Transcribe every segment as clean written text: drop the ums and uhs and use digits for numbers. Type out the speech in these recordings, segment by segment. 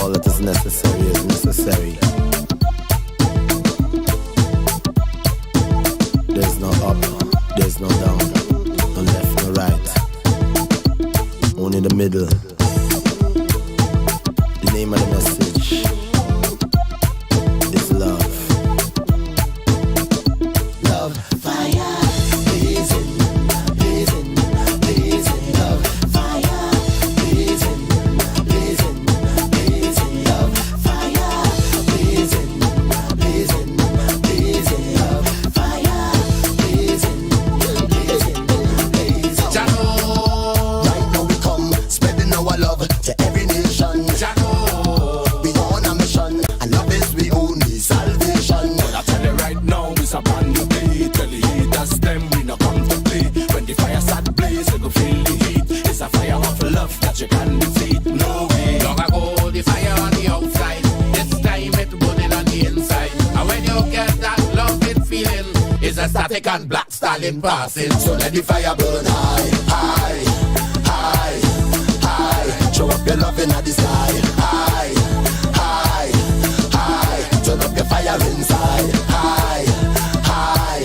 all that is necessary. There's no up, there's no down, no left, no right. Only the middle. The name of the message is love. Love, fire, blazing, blazing, blazing, love, fire, blazing, blazing, blazing, love, fire, blazing, blazing, blazing, love, fire, blazing, blazing, blazing. Jano, right now we come spreading our love to every nation. Jano, we on a mission, and love is we only salvation. But I tell you right now, it's a brand new day. Tell the haters them we no come to play. When the fire start blaze, you go feel the heat. It's a fire of love that you can defeat. No way. Long ago, the fire on the outside. This time it burning on the inside. And when you get that loving feeling, it's a static and black stallion passing. So let the fire burn high, high, high, high. Show up your love in the sky. High, high, high. Turn up your fire inside. High, high,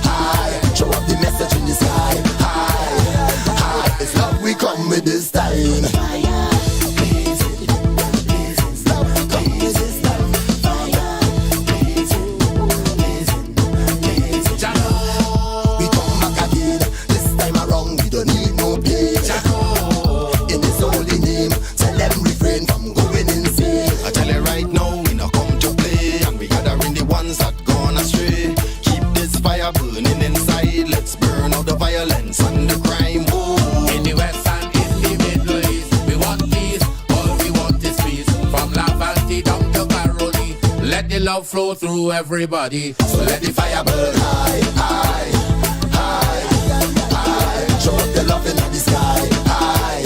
high. Show up the message in the sky. High, high. It's love we come with this time. Fire, blazing, blazing. Love we come with this time. Fire, blazing, blazing, blazing. Jano, we come back again. This time around we don't need no pain. Jano, in His holy name, tell them refrain from going insane. I tell you right now, we not come to play, and we gathering the ones that gone astray. Keep this fire burning inside. Let's burn out the violence and the crime. Whoa. In the west and in the Middle East, we want peace. All we want is peace. From Lavanti down to Caroli, let the love flow through everybody. So let the fire burn high, high, high, high. Show up the love in the sky. High,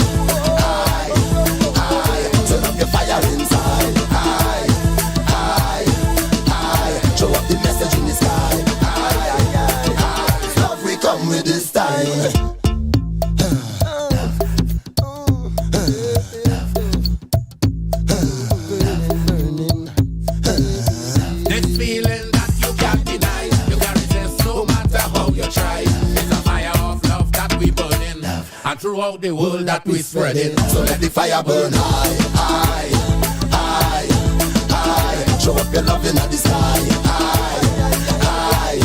high, high. Turn up your fire inside. High, high, high. Show up the message in the sky. High, high, high. It's love we come with this time. This feeling that you can't deny, you can't resist no matter how you try. It's a fire of love that we burning, and throughout the world that we spreading. So let the fire burn high, high, high, high. Show up your love in the sky. High, high,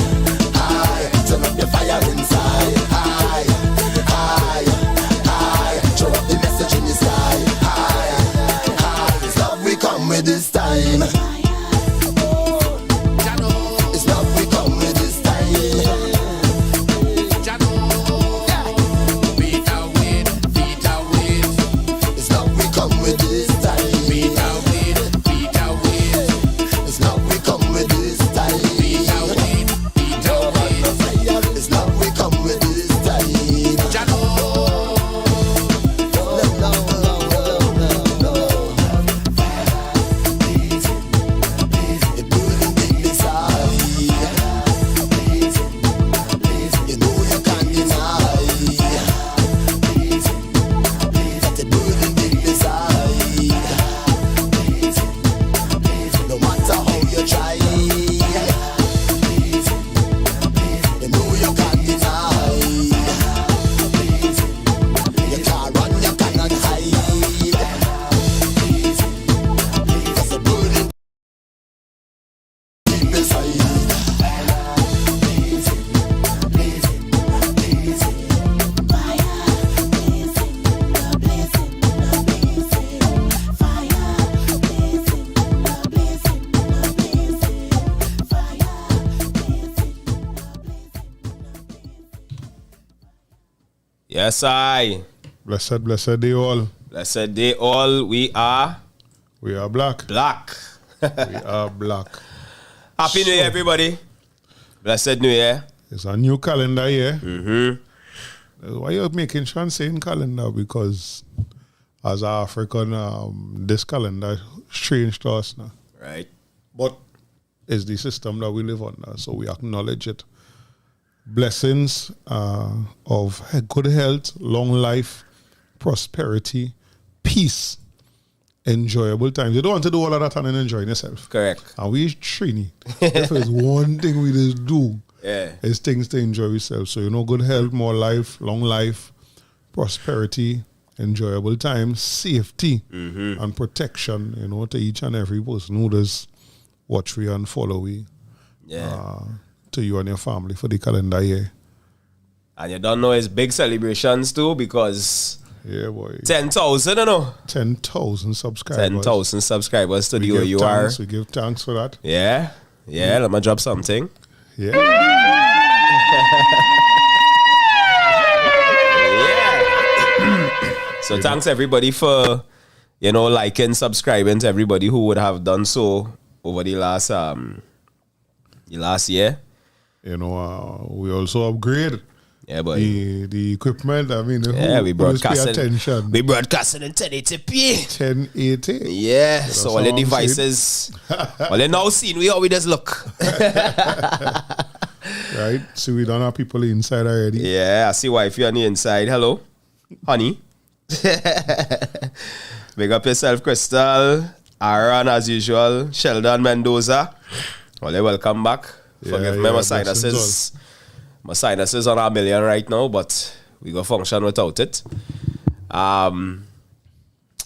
high. Turn up your fire inside. High, high, high. Show up the message in the sky. High, high. It's love we come with this time. It's love we come with this time. Beat away. It's love we come with this time. Beat away. It's love we come with this time. Beat away. It's love we come with this time. It burning deep inside. You know you can't deny. That it burning deep inside. No matter how you try. You know you can't deny. You can't run, you cannot hide. That's a burning deep inside. Yes, I. Blessed day all. Blessed day all. We are black. black. We are black. Happy New Year, everybody. Blessed New Year. It's a new calendar year. Mm-hmm. Why you're making Sean saying calendar? Because as African, this calendar strange to us now. Right. But it's the system that we live on now, so we acknowledge it. Blessings of good health, long life, prosperity, peace, enjoyable times. You don't want to do all of that and then enjoying yourself. Correct. And we Trini. If there's one thing we just do, is things to enjoy yourself. So, good health, more life, long life, prosperity, enjoyable time, safety, and protection, to each and every person who does watch we and follow we. To you and your family for the calendar year. And you don't know it's big celebrations too because yeah, boy. 10,000, 10,000 subscribers. 10,000 subscribers to the OUR. We give thanks for that. Yeah. Let me drop something. Yeah. So thanks everybody for, liking, subscribing to everybody who would have done so over the last year. We also upgrade. Yeah, boy. The equipment. I mean, we broadcasting. Attention. We broadcasing in 1080p. 1080. Yeah. So all the devices. Well, they now seen we how we just look. Right. So we don't have people inside already. Yeah. I see wifey on the inside. Hello, honey. Big up yourself, Crystal. Aaron, as usual. Sheldon Mendoza. Well, welcome back. Forgive me, my sinuses. My sinuses are 1 million right now, but we go function without it.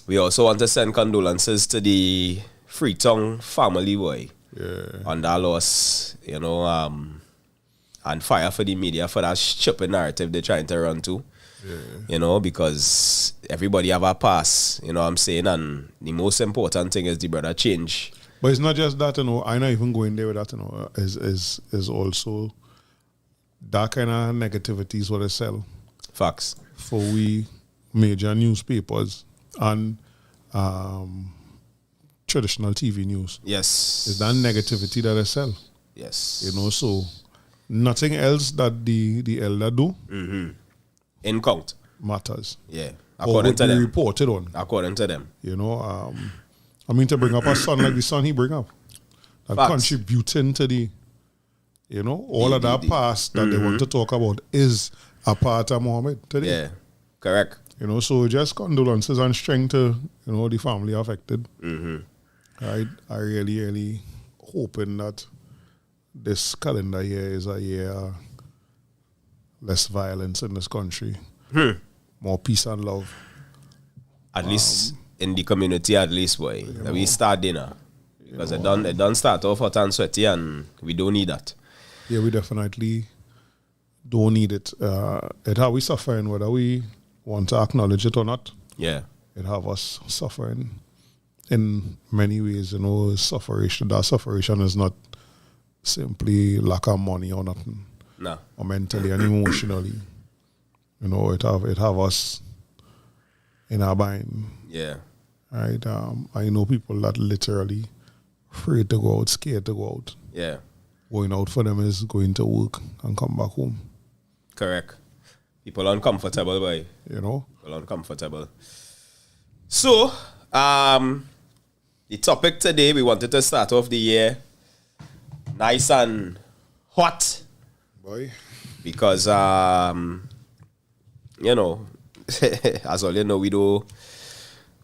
We also want to send condolences to the Freetown family, boy. Yeah. On that loss, and fire for the media for that stupid narrative they're trying to run to. Yeah. Because everybody have a pass, what I'm saying, and the most important thing is the brother change. But it's not just that, I'm not even going there with that, is also that kind of negativity is what they sell. Facts. For we major newspapers and traditional TV news. Yes. It's that negativity that they sell. Yes. So nothing else that the elder do in count matters. Yeah. According to them. Reported on. According to them. To bring up a son like the son he bring up. That contributing to the all of that past that they want to talk about is a part of Mohammed today. Yeah, correct. So just condolences and strength to, the family affected. I really, really hoping that this calendar year is a year less violence in this country. More peace and love. At least in the community, at least, boy. We start dinner. Because it done start off hot and sweaty and we don't need that. Yeah, we definitely don't need it. It how we suffering, whether we want to acknowledge it or not. Yeah. It have us suffering in many ways, sufferation. That sufferation is not simply lack of money or nothing. No. Or mentally and emotionally. It have us in our mind. Yeah. Right. I know people that literally afraid to go out, scared to go out. Yeah. Going out for them is going to work and come back home. Correct. People uncomfortable, boy. People uncomfortable. So, the topic today, we wanted to start off the year nice and hot. Boy. Because, as all you know, we don't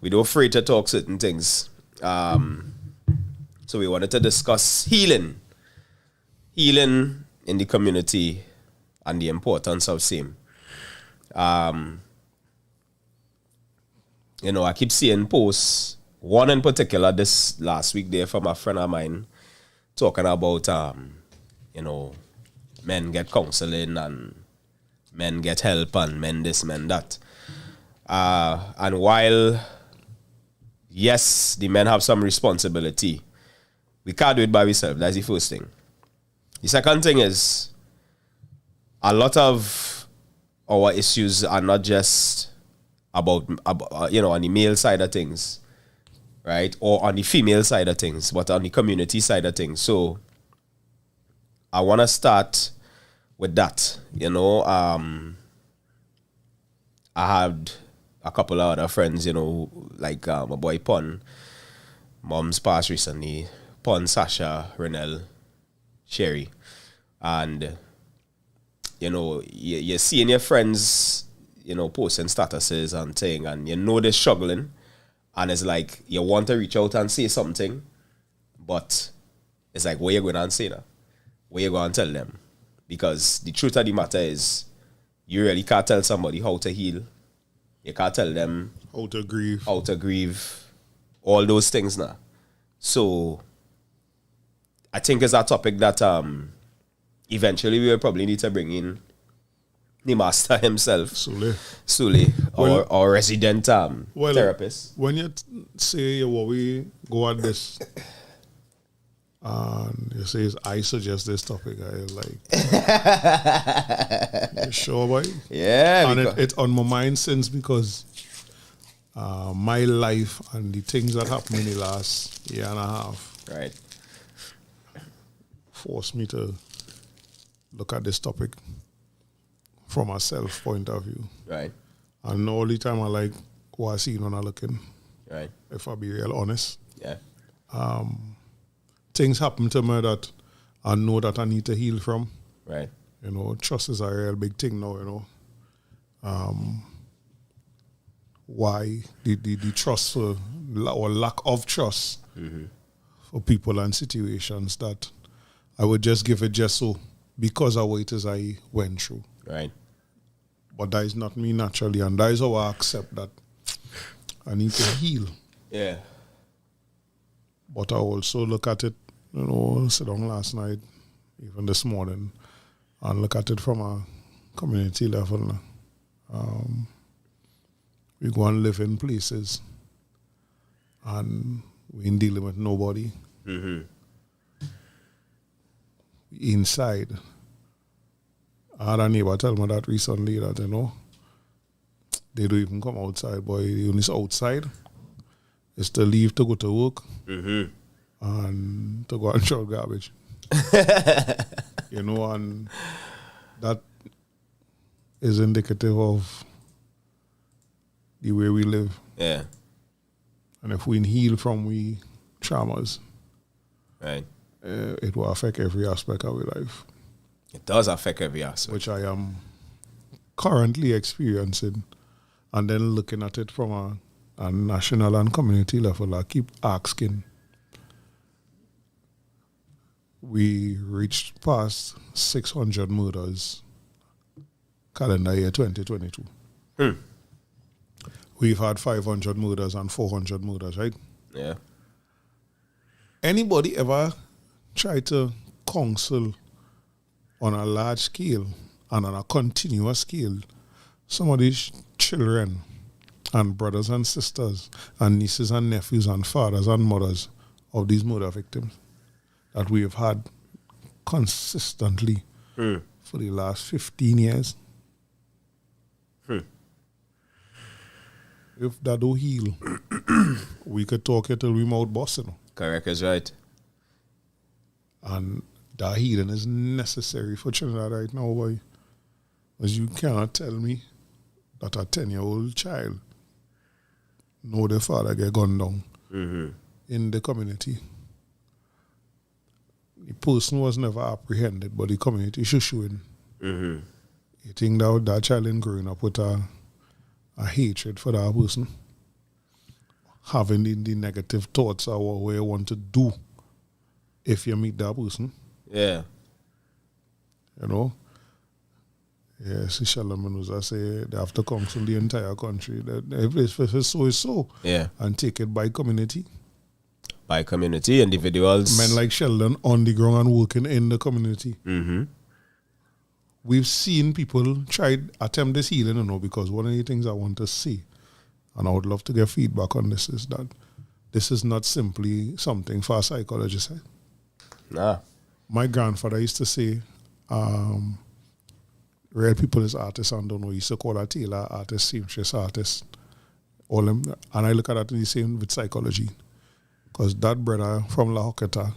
afraid to talk certain things. So we wanted to discuss healing in the community and the importance of same. I keep seeing posts, one in particular this last week there from a friend of mine talking about, men get counseling and men get help and men this, men that. And while, yes, the men have some responsibility, we can't do it by ourselves. That's the first thing. The second thing is, a lot of our issues are not just about on the male side of things, right? Or on the female side of things, but on the community side of things. So I want to start with that. I had a couple of other friends, like my boy Pon, mom's passed recently, Pon, Sasha, Renel, Sherry. And, you're seeing your friends, posting statuses and thing, and they're struggling. And it's like you want to reach out and say something, but it's like, what you going to say now? What you going to tell them? Because the truth of the matter is, you really can't tell somebody how to heal. You can't tell them How to grieve. All those things now. So I think it's a topic that eventually we will probably need to bring in the master himself, Sule, our resident therapist. When you say what we go at this, and you say I suggest this topic, I like, you sure, boy? Yeah. And it's on my mind since because my life and the things that happened in the last year and a half, right, forced me to look at this topic from a self point of view. right, And all the time I like what I see when I looking, right, if I be real honest. yeah, Things happen to me that I know that I need to heal from. right, You know, trust is a real big thing now, you know. Why the trust for, or lack of trust for people and situations that I would just give it just so because of what it is I went through. right, But that is not me naturally, and that is how I accept that I need to heal. yeah, But I also look at it, you know, sit down last night, even this morning, and look at it from a community level. We go and live in places, and we ain't dealing with nobody. Inside. I had a neighbor tell me that recently that, you know, they don't even come outside, boy. The only outside is to leave to go to work and to go and throw garbage. You know, and that is indicative of the way we live. yeah, And if we heal from we traumas, right. it will affect every aspect of our life, It does affect every aspect. which I am currently experiencing. And then looking at it from a national and community level, I keep asking. We reached past 600 murders calendar year 2022. We've had 500 murders and 400 murders, right? Yeah, Anybody ever try to counsel on a large scale and on a continuous scale some of these children and brothers and sisters and nieces and nephews and fathers and mothers of these murder victims that we have had consistently for the last 15 years? If that don't heal, we could talk it till we mouth busting. correct is right. And that healing is necessary for Trinidad right now, boy. Because you cannot tell me that a 10-year-old child know their father get gunned down in the community. The person was never apprehended, but the community shushuing. You think that child ain't growing up with a hatred for that person, having the negative thoughts of what you want to do if you meet that person, Yeah, you know. Yes, I say they have to counsel the entire country. That every place is so, yeah. and take it by community. By community, individuals. Men like Sheldon on the ground and working in the community. We've seen people attempt this healing, you know, because one of the things I want to see, and I would love to get feedback on this, is that this is not simply something for a psychologist. Nah. My grandfather used to say, real people is artists and don't know. He used to call a tailor artist, seamstress artist. All them, and I look at that the same with psychology. Because that brother from La Hoqueta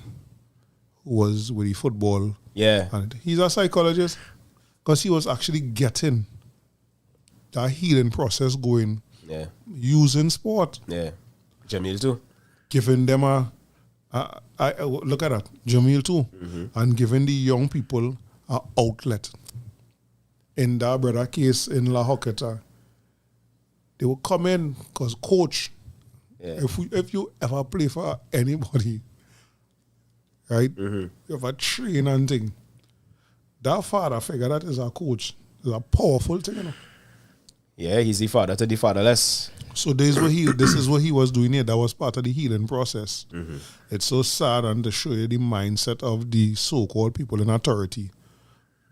who was with the football, Yeah. and he's a psychologist because he was actually getting that healing process going Yeah. using sport, Yeah. Jamil too. giving them look at that, Jamil too, and giving the young people an outlet. In that brother case in La Hoqueta, they would come in because coach If you ever play for anybody, right? You ever train and thing, that father figure that is a coach is a powerful thing, you know. Yeah, he's the father to the fatherless. So this is what he was doing here. That was part of the healing process. It's so sad and to show you the mindset of the so-called people in authority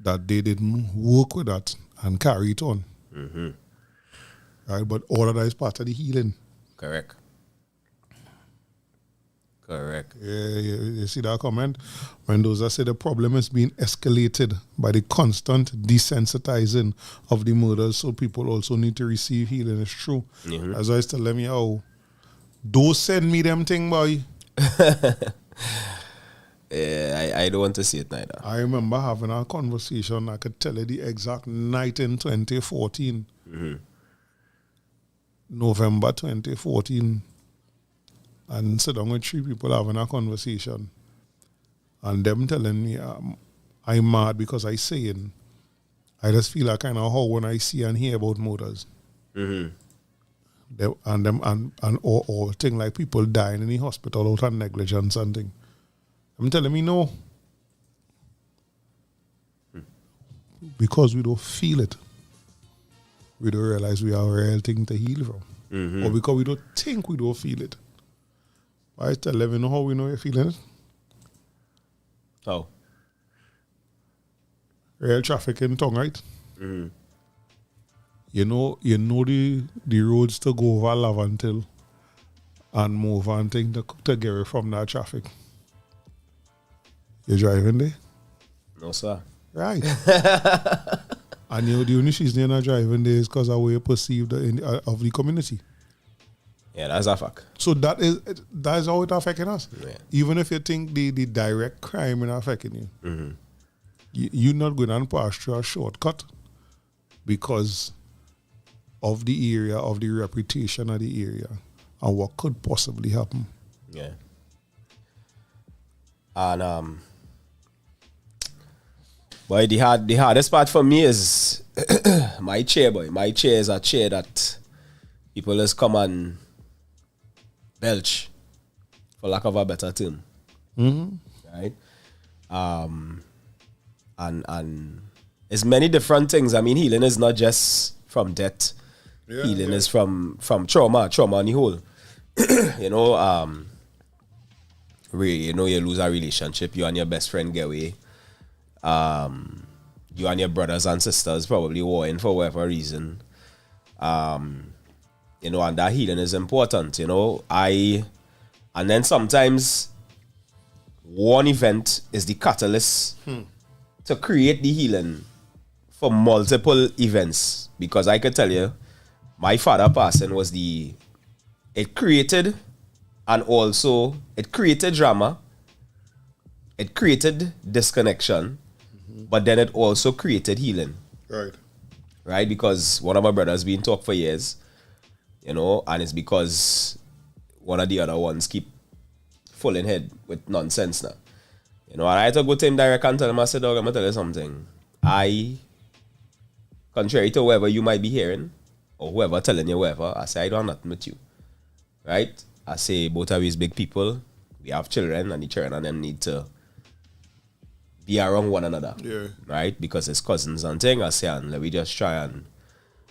that they didn't work with that and carry it on. Right, but all of that is part of the healing. Correct. Yeah, you see that comment? Mendoza said the problem is being escalated by the constant desensitizing of the murders, so people also need to receive healing. It's true. As I was telling me, don't send me them thing, boy. Yeah, I don't want to see it neither. I remember having a conversation, I could tell you the exact night in 2014. November 2014. And sit down with 3 people having a conversation. And them telling me I'm mad because I saying I just feel like kind of how when I see and hear about murders. And thing like people dying in the hospital out of negligence and thing. I'm telling me no. Because we don't feel it. We don't realize we have a real thing to heal from. Or because we don't think we don't feel it. I tell them, you know how we know you're feeling it? How? Real traffic in tongue, right? You know the roads to go over Lavantil and move and thing to get away from that traffic. You driving there? No, sir. Right. And the only reason you're not driving there is because of how you perceive of the community. Yeah, that's a fact. So that is how it affecting us. Yeah. Even if you think the direct crime is affecting you, you're not going to pass through a shortcut because of the area, of the reputation of the area, and what could possibly happen. Yeah. And boy, the hardest part for me is my chair, boy. My chair is a chair that people just come and belch, for lack of a better term. Right? And it's many different things. I mean, healing is not just from death. Healing is from trauma on the whole. You lose a relationship, you and your best friend get away. You and your brothers and sisters probably warring for whatever reason. And that healing is important, and then sometimes one event is the catalyst to create the healing for multiple events. Because I could tell you, my father passing was it created drama, it created disconnection, but then it also created healing. Right? Because one of my brothers been talk for years, and it's because one of the other ones keep falling head with nonsense now. And I had to go to him direct and tell him, I said, dog, I'm going to tell you something. Contrary to whoever you might be hearing, or whoever telling you whatever, I say, I don't have nothing with you. Right? I say, both of us big people, we have children, and the children and them need to be around one another. Right? Because it's cousins and thing. I say, and let me just try and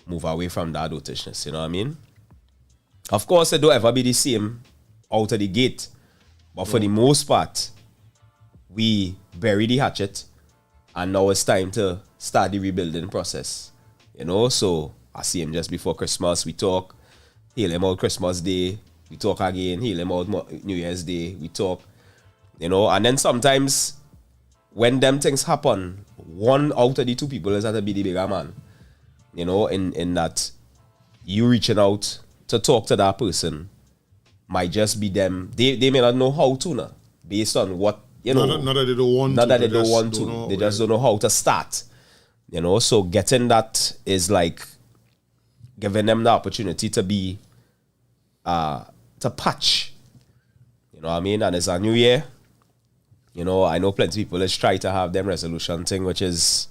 move away from that adultishness. You know what I mean? Of course, it don't ever be the same out of the gate. But for the most part, we bury the hatchet, and now it's time to start the rebuilding process. So I see him just before Christmas, we talk, heal him out Christmas Day, we talk again, heal him out New Year's Day, we talk, and then sometimes when them things happen, one out of the 2 people is have to be the bigger man, in that you reaching out to talk to that person might just be them. They may not know how to now, based on what, Not that they don't want to. Not that they don't want to. They just don't know how to start. So getting that is like giving them the opportunity to be, to patch. You know what I mean? And it's a new year. I know plenty of people let's try to have them resolution thing, which is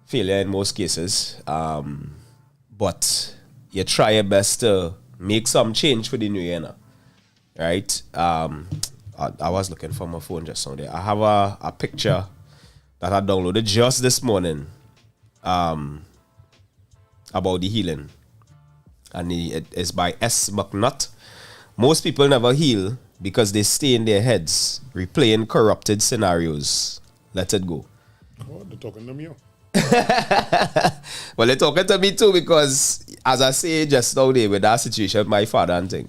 failure in most cases. But you try your best to make some change for the new year now. Right? I was looking for my phone just now there. I have a picture that I downloaded just this morning about the healing. And it is by S. McNutt. Most people never heal because they stay in their heads, replaying corrupted scenarios. Let it go. Oh, they're talking to me. Well, they're talking to me too because, as I say just now there with that situation with my father and thing,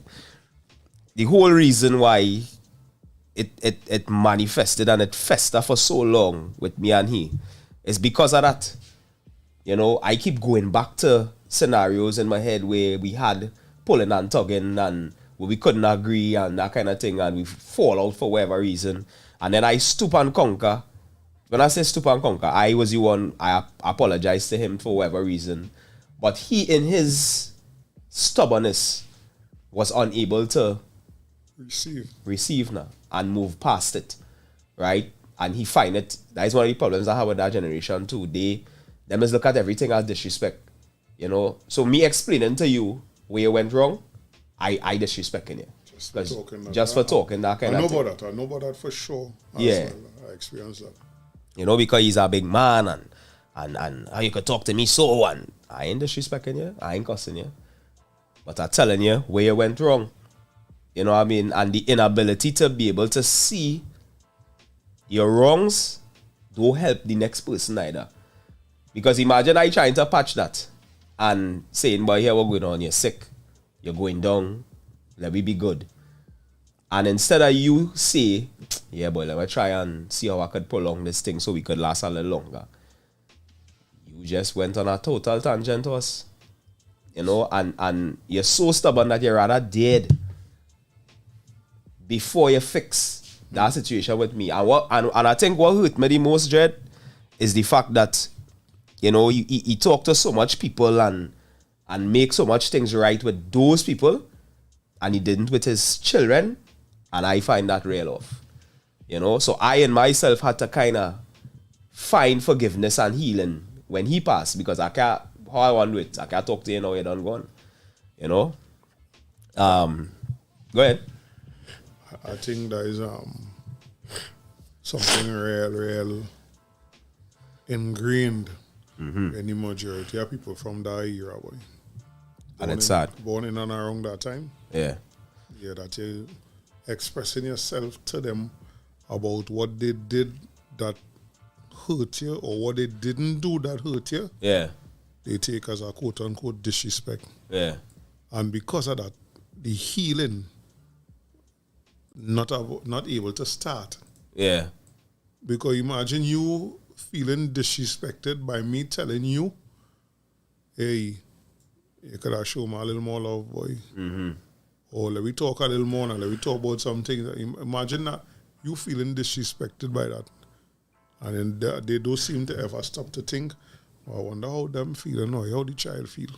the whole reason why it manifested and it festered for so long with me and he is because of that. You know, I keep going back to scenarios in my head where we had pulling and tugging and where we couldn't agree and that kind of thing, and we fall out for whatever reason. And then I stoop and conquer. When I say stoop and conquer, I was the one, I apologized to him for whatever reason. But he, in his stubbornness, was unable to receive now and move past it, right? And he find it, that is one of the problems I have with that generation too. They must look at everything as disrespect, you know. So me explaining to you where you went wrong, I disrespecting you. Just for talking that kind of thing. I know about that for sure. Yeah. Well. I experienced that. You know, because he's a big man and how you could talk to me so, and I ain't disrespecting you, I ain't cussing you. But I'm telling you where you went wrong. You know what I mean? And the inability to be able to see your wrongs don't help the next person either. Because imagine I trying to patch that and saying, boy, here what going on, you're sick, you're going down, let me be good. And instead of you say, yeah, boy, let me try and see how I could prolong this thing so we could last a little longer. You just went on a total tangent to us. You know, and you're so stubborn that you're rather dead before you fix that situation with me. And I think what hurt me the most, Dread, is the fact that, you know, he talked to so much people and make so much things right with those people, and he didn't with his children, and I find that real off. You know, so I and myself had to kind of find forgiveness and healing when he passed, because I can't, how I want to do it, I can't talk to you now, you're done gone. You know? Go ahead. I think there is something real ingrained in the majority of people from that era, boy. And it's sad. Born in and around that time. Yeah. Yeah, that you expressing yourself to them about what they did that hurt you or what they didn't do that hurt you. Yeah. They take as a quote-unquote disrespect. Yeah. And because of that, the healing not able to start. Yeah. Because imagine you feeling disrespected by me telling you, hey, you could have shown me a little more love, boy. Or let me talk a little more now. Let me talk about something. Imagine that you feeling disrespected by that. And then they don't seem to ever stop to think, I wonder how them feel or how the child feel.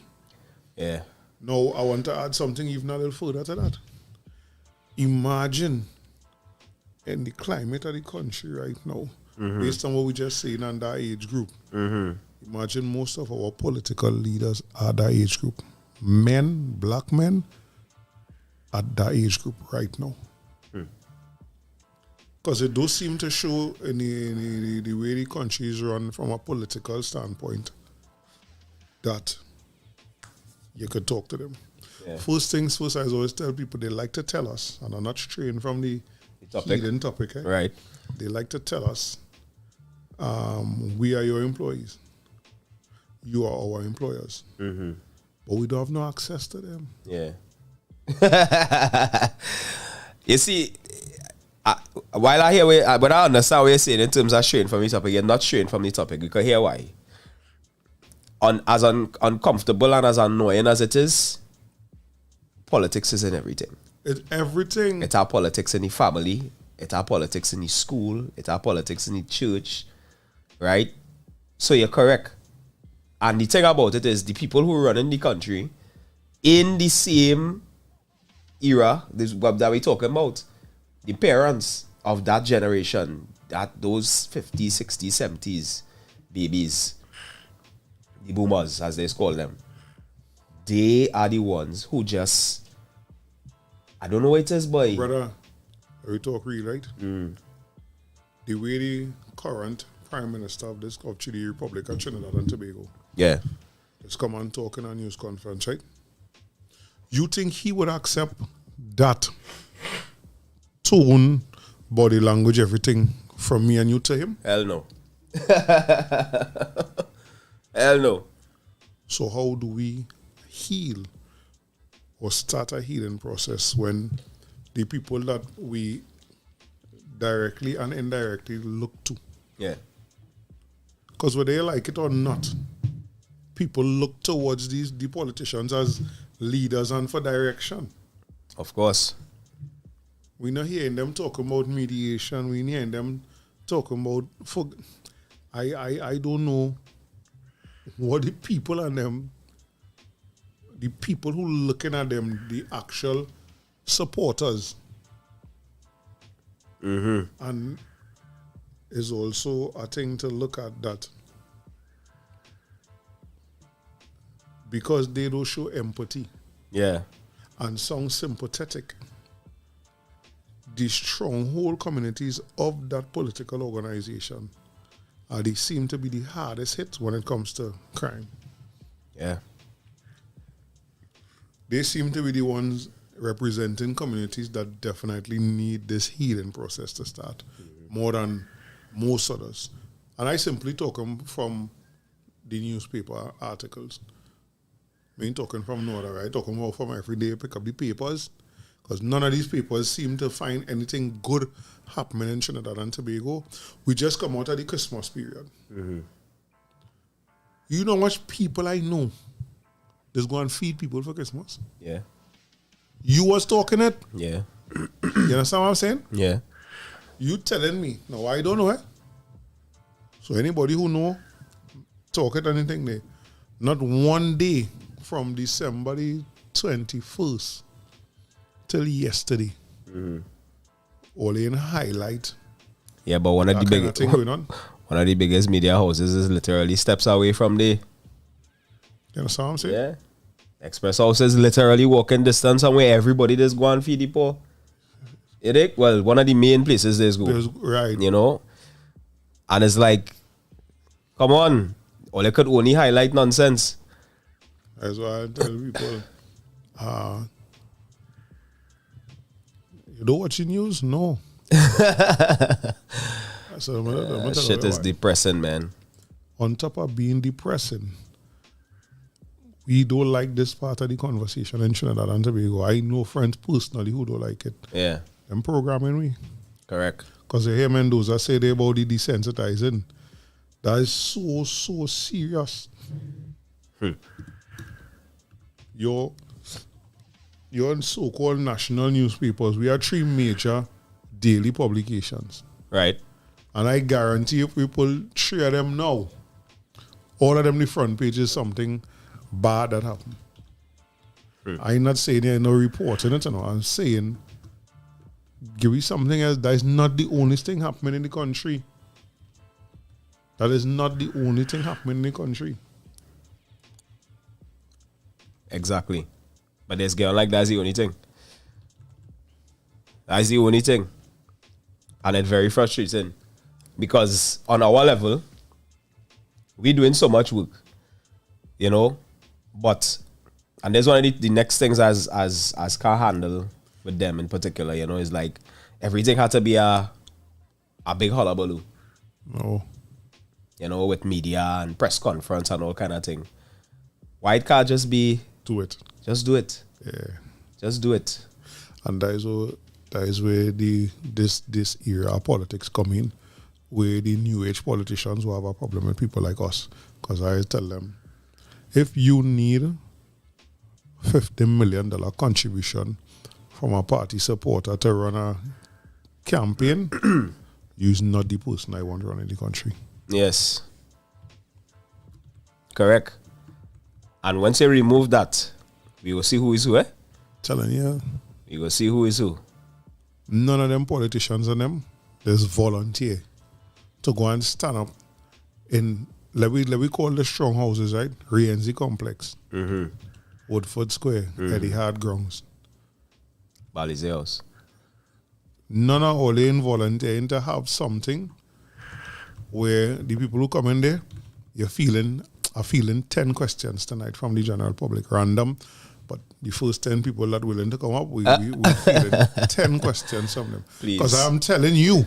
Yeah. Now, I want to add something even a little further to that. Imagine in the climate of the country right now, based on what we just seen on that age group, imagine most of our political leaders are that age group. Men, black men, at that age group right now. Because it does seem to show in the way the country is run from a political standpoint that you could talk to them. Yeah. First things first, I always tell people they like to tell us, and I'm not straying from the hidden topic. Right. They like to tell us, we are your employees. You are our employers. But we don't have no access to them. Yeah. You see, while I hear, but I understand what you're saying in terms of straying from the topic, you're not straying from the topic, because here why. As uncomfortable and as annoying as it is, politics is in everything. It's everything. It's our politics in the family. It's our politics in the school. It's our politics in the church. Right? So you're correct. And the thing about it is the people who run in the country in the same era that we're talking about, the parents of that generation, those 50s, 60s, 70s babies, the boomers as they call them, they are the ones who just I don't know what it is, boy. Brother, we talk real, right? The way the current Prime Minister of the Republic of Trinidad and Tobago Yeah. is come and talk in a news conference, right? You think he would accept that tone, body language, everything from me and you to him? Hell no. Hell no. So how do we heal or start a healing process when the people that we directly and indirectly look to, Yeah. because whether they like it or not, people look towards the politicians as leaders and for direction. Of course. We're not hearing them talking about mediation. We're hearing them talking about... I don't know what the people and them, the people who looking at them, the actual supporters. And is also a thing to look at that. Because they don't show empathy Yeah. and sound sympathetic, the stronghold communities of that political organization they seem to be the hardest hit when it comes to crime. Yeah. They seem to be the ones representing communities that definitely need this healing process to start more than most others. And I simply talk from the newspaper articles. I mean, talking from no other, right? Talking about from every day, pick up the papers, because none of these papers seem to find anything good happening in Trinidad and Tobago. We just come out of the Christmas period. You know how much people I know just go and feed people for Christmas? Yeah. You was talking it? Yeah. You understand what I'm saying? Yeah. You telling me. No, I don't know it. So anybody who know, talk it anything there. Not one day from December the 21st till yesterday. All in highlight. Yeah, but one of the That kind of thing going on. one of the biggest media houses is literally steps away from the You understand what I'm saying? yeah. Express House is literally walking distance and where everybody just go and feed the poor. Well, one of the main places they go. Right. You know? And it's like, come on. Or they could only highlight nonsense. That's why I tell people, you don't watch the news? No. So, Shit is depressing, man. on top of being depressing, we don't like this part of the conversation in Trinidad and Tobago. I know friends personally who don't like it. Yeah. Them programming we. Correct. Because you hear Mendoza say they about the desensitizing. That is so serious. You're in so-called national newspapers. We have 3 major daily publications. Right. And I guarantee if we pull 3 of them now, all of them the front page is something bad that happened. I'm not saying there no reporting it, you know. I'm saying give me something else. That is not the only thing happening in the country. That is not the only thing happening in the country. Exactly. But this girl like that's the only thing. That's the only thing. And it's very frustrating. Because on our level, we're doing so much work. You know? But and there's one of the next things as car handle with them in particular, you know, is like everything had to be a big hullabaloo. No. You know, with media and press conference and all kind of thing. Why it can't just be Do it. just do it. Yeah. Just do it. And that is where this era of politics come in, where the new age politicians will have a problem with people like us. Because I tell them, if you need $50 million contribution from a party supporter to run a campaign, you're not the person I want to run in the country. Yes. Correct. And once you remove that, we will see who is who, eh? Telling you, We will see who is who. none of them politicians and them, there's volunteer to go and stand up in, let we call the strong houses, right? Rienzi Complex, Woodford Square, Eddie Hard Grounds. Balizeos. None are only volunteering to have something where the people who come in there, are feeling 10 questions tonight from the general public, random. But the first 10 people that willing to come up, we're feeling 10 questions from them. Please. Because I'm telling you,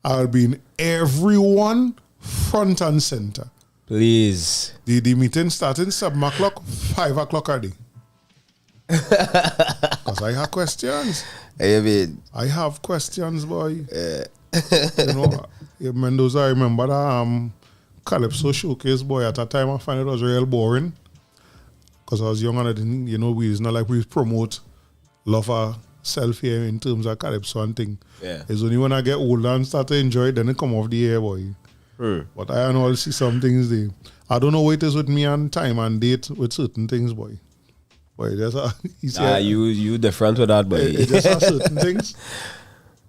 I'll be in everyone front and center. Please. The meeting starting 7 o'clock, 5 o'clock a day. Because I have questions. I mean, I have questions, boy. You know, Mendoza, I remember that Calypso showcase, boy. At that time, I found it was real boring. Because I was young and I didn't, it's not like we promote love ourselves here in terms of Calypso and thing. Yeah. It's only when I get older and start to enjoy it, then it come off the air, boy. But I know I'll see some things there. I don't know what it is with me and time and date with certain things, boy. Boy, you different with that, boy. It just has certain things.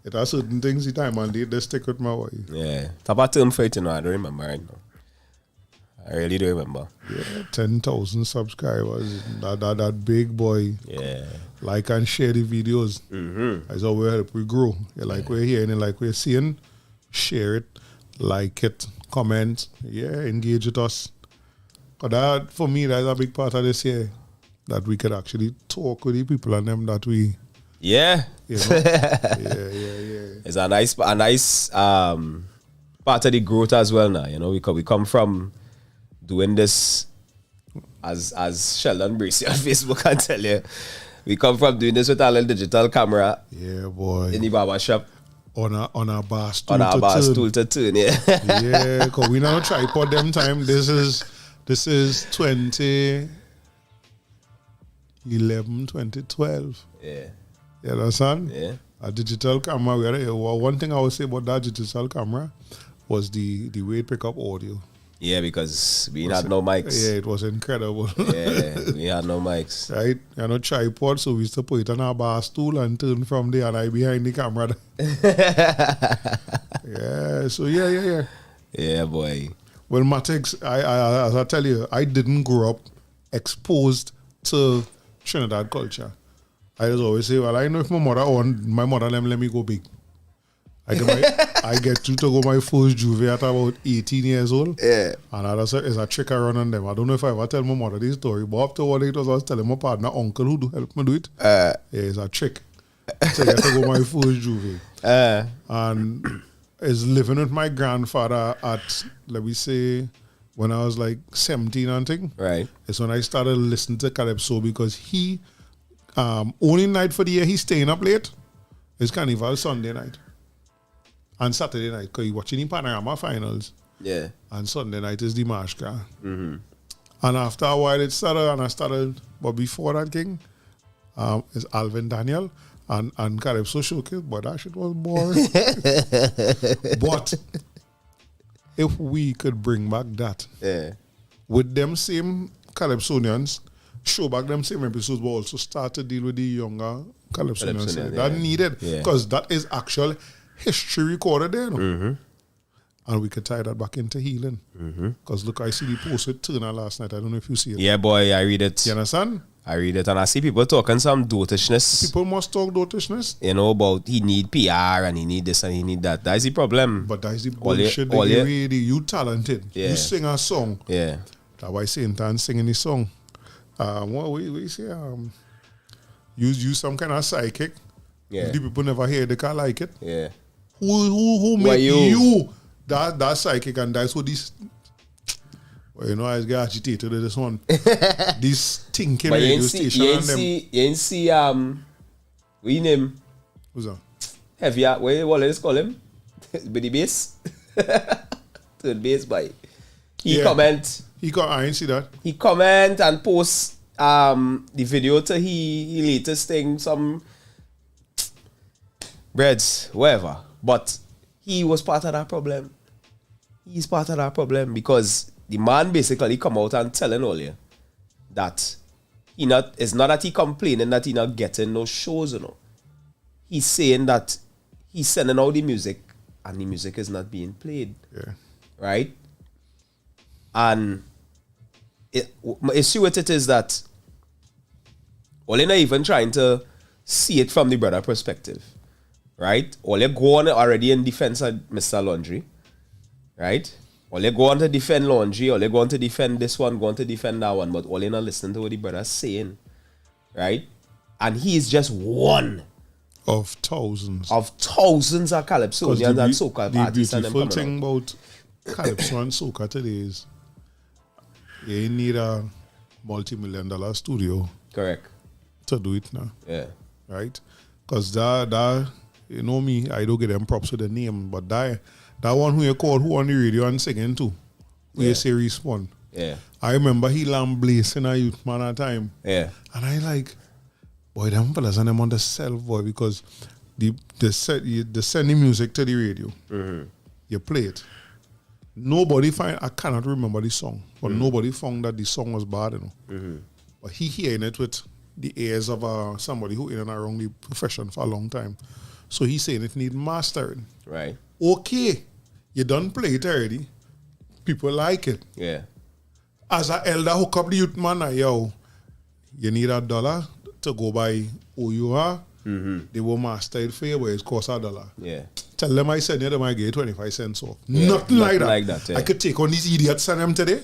It has certain things, the time and date, they stick with my boy. Yeah. Talk about term for it, I don't remember right now. I really do remember. Yeah, 10,000 subscribers. That big boy. Yeah. Like and share the videos. That's how we help we grow. You like we're hearing it, like we're seeing, share it, like it, comment, engage with us. But that, for me, that's a big part of this year. That we could actually talk with the people and them that we... Yeah. You know? yeah. It's a nice part of the growth as well now. We come from doing this as Sheldon Bracey on Facebook can tell you. We come from doing this with a little digital camera. Yeah, boy. In the barber shop. On a bar stool on a bar stool to turn, yeah. Yeah, because we not tripod them time. This is 2011, 2012. Yeah. You understand? Yeah. A digital camera. One thing I would say about that digital camera was the way it pick up audio. Yeah, because we had no mics. Yeah, it was incredible. Yeah, we had no mics. Right? No tripod, so we used to put it on a bar stool and turn from there and I behind the camera. Yeah, so yeah. Yeah, boy. Well, Matix, I as I tell you, I didn't grow up exposed to Trinidad culture. I just always say, well, I know if my mother let me go big. I get to go my first juve at about 18 years old. Yeah. And that's a trick I run on them. I don't know if I ever tell my mother this story, but after all it was, I was telling my partner, uncle who do help me do it. Yeah, it's a trick. So I get to go my first juve. And is living with my grandfather at, let me say, when I was like 17 and thing. Right. It's when I started listening to Calypso because he, only night for the year he's staying up late is Carnival Sunday night. And Saturday night, because he's watching the Panorama finals. Yeah. And Sunday night is the Mashka. And after a while it started, but before that king, is Alvin Daniel and Calypso Showcase, but that shit was boring. But if we could bring back that, with them same Calypsonians, show back them same episodes, but also start to deal with the younger Calypsonians. That needed, because that is actual history recorded there, and we could tie that back into healing. Because look, I see the post with Turner last night. I don't know if you see it. Yeah, boy, I read it. You understand? I read it, and I see people talking some dotishness. People must talk dotishness. About he need PR and he need this and he need that. That's the problem. But that's the bullshit. You talented. You sing a song. Yeah. That's why Saint Anne singing the song. What we say? Use some kind of psychic. Yeah. The people never hear, they can't like it. Yeah. Who make you that psychic, and that's what this. Well, I get agitated with this one. This thinking radio station and them. You ain't see what you name? Who's that? Heavy, what let's call him? By the bass. Third bass boy. He comment. I ain't see that. He comment and post the video to he latest thing, some breads, whatever. But he was part of that problem. He's part of that problem because the man basically come out and telling all you that it's not that he complaining that he not getting no shows, He's saying that he's sending out the music and the music is not being played. Yeah. Right? And issue with it is that all not even trying to see it from the brother perspective, right? Or they go on already in defense of Mr. Laundry, right? Or they go on to defend Laundry, or they go on to defend this one, go on to defend that one, but all they not listening to what the brother's saying, right? And he is just one of thousands of Calypsonians and soca the artists and them beautiful coming thing out. about Calypso and soca today is you need a multi-million-dollar studio Correct. to do it now, Yeah. right? Because that you know me, I don't get them props with the name, but that one who you call who on the radio and singing too, who you say respond. Yeah. I remember he blazing a youth man at a time. Yeah. And I like, boy, them fellas and them on the self, boy, because they send the music to the radio. You play it. Nobody I cannot remember the song, but nobody found that the song was bad, you know. But he hearing it with the ears of somebody who in and around the profession for a long time. So he's saying it need mastering. Right. Okay, you done play it already. People like it. Yeah. As an elder hook up the youth man, yo, you need $1 to go buy OUR. They will master it for you, but it costs $1. Yeah. Tell them I send you them, I get 25 cents off. Yeah, Nothing like nothing that. like that, yeah. I could take on these idiots and them today.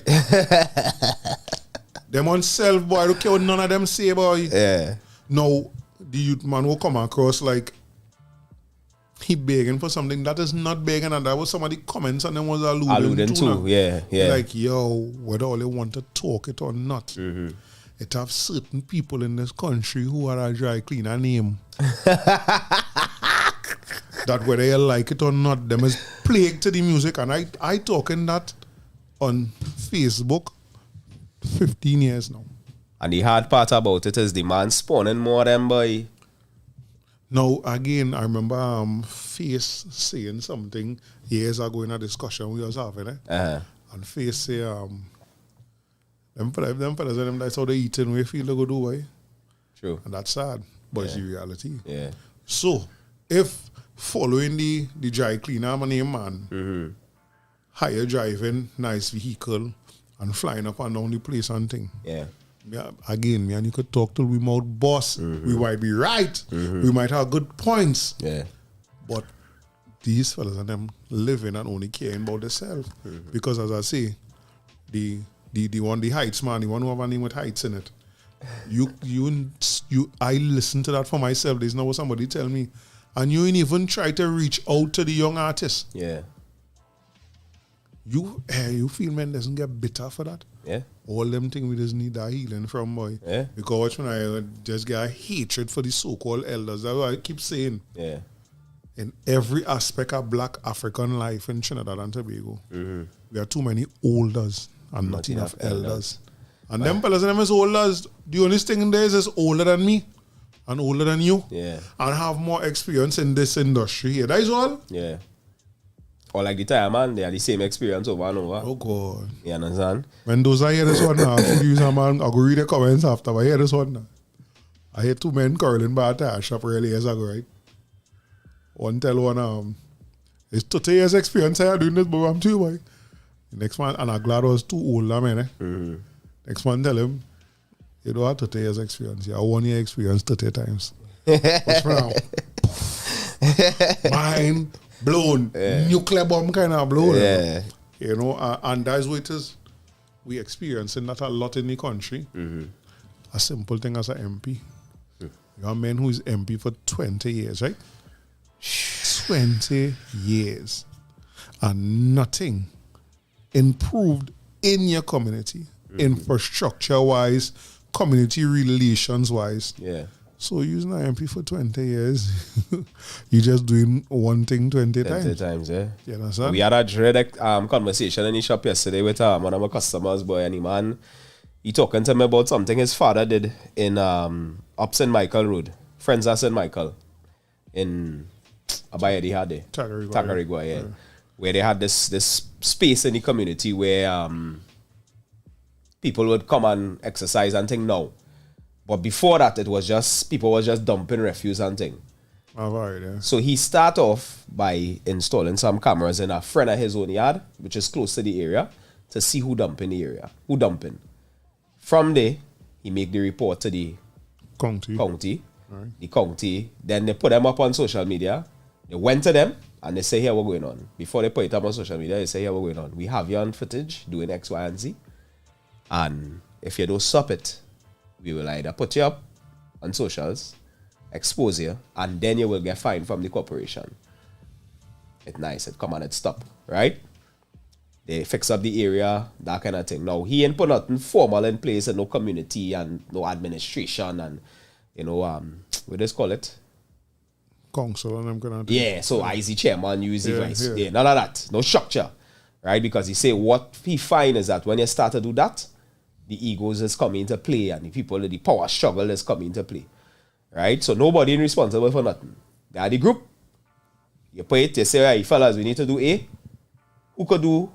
Them on self, boy, I don't care what none of them say, boy. Yeah. Now, the youth man will come across like he begging for something that is not begging, and that was some of the comments and them was alluding to. Now. Yeah. Like, yo, whether all they want to talk it or not. It have certain people in this country who are a dry cleaner name. That whether you like it or not, them is plagued to the music. And I talking that on Facebook 15 years now. And the hard part about it is the man spawning more than boy. Now, again, I remember Face saying something years ago in a discussion we was having. And Face say, them fellas and them, that's how they eating, we feel they go do, boy. True. And that's sad, but it's the reality. Yeah. So, if following the dry cleaner man, hire driving, nice vehicle, and flying up and down the place and thing. Yeah. Again, me and you could talk till we mouth boss. We might be right. We might have good points. Yeah. But these fellas and them living and only caring about themselves. Because as I say, the heights man, the one who have a name with heights in it. I listen to that for myself. There's not what somebody tell me. And you ain't even try to reach out to the young artists. Yeah. You feel man doesn't get bitter for that? Yeah. All them things we just need that healing from, boy. Yeah. Because when I just get a hatred for the so-called elders, that's what I keep saying. Yeah. In every aspect of black African life in Trinidad and Tobago, there are too many olders and not enough elders. And them fellas and them is olders. The only thing there is older than me and older than you. Yeah. And have more experience in this industry here. That is all. Yeah. Or like the tire man, they have the same experience over and over. Oh God. You understand? When those I hear this one now, man, I'll go read the comments after, but I hear this one now. I hear two men quarreling by a tire shop really years ago, right? One tell one, it's 30 years experience I had doing this, but I'm too, boy. The next man, and I'm glad I was too old, man. Next man tell him, you don't have 30 years experience. You have 1 year experience 30 times. What's wrong? Mind blown. Nuclear bomb kind of blown. Yeah. You know, and that's what it is. We experiencing that a lot in the country. A simple thing as an MP. You have a man who is MP for 20 years, right? 20 years. And nothing improved in your community, infrastructure-wise, community relations-wise. Yeah. So using an MP for 20 years, you just doing one thing 20 times. 20 times, yeah. You understand? We had a dread conversation in the shop yesterday with one of my customers, boy, and he talking to me about something his father did in up St. Michael Road, Friends at St. Michael, in Abayedi had it. Tacarigua, yeah. Where they had this space in the community where people would come and exercise and thing now. But before that, it was just, people was just dumping refuse and thing. Right, yeah. So he start off by installing some cameras in a friend of his own yard, which is close to the area, to see who dumping the area, who dumping. From there, he make the report to the County. the county. Then they put them up on social media. They went to them and they say, here, what's going on. Before they put it up on social media, they say, here, what's going on. We have you on footage doing X, Y, and Z. And if you don't stop it, we will either put you up on socials, expose you, and then you will get fined from the corporation. It's nice. It come and it stop, right? They fix up the area, that kind of thing. Now, he ain't put nothing formal in place and no community and no administration and, what does call it? Council and them kind of thing. Yeah, so I is the chairman, you is the vice. Yeah, none of that. No structure, right? Because he say what he find is that when you start to do that, the egos is coming into play and the power struggle is coming into play, right? So nobody is responsible for nothing. They are the group. You put it, you say, right, fellas, we need to do A. Who could do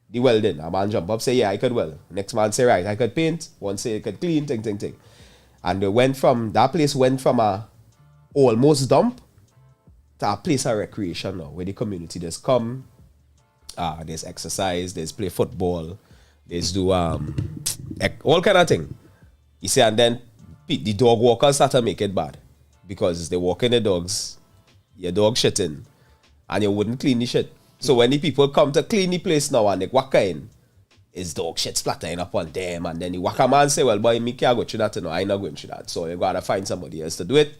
the welding? A man jump up, say, yeah, I could weld. Next man say, right, I could paint. One say, I could clean, ting. And that place went from a almost dump to a place of recreation now, where the community just come, there's exercise, there's play football, there's do all kind of thing. You see, and then the dog walkers start to make it bad because they walking the dogs, your dog shitting, and you wouldn't clean the shit. So when the people come to clean the place now and they walk in, it's dog shit splattering up on them, and then the waka man say, well, boy, me can't go through that, no, I'm not going through that. So you gotta find somebody else to do it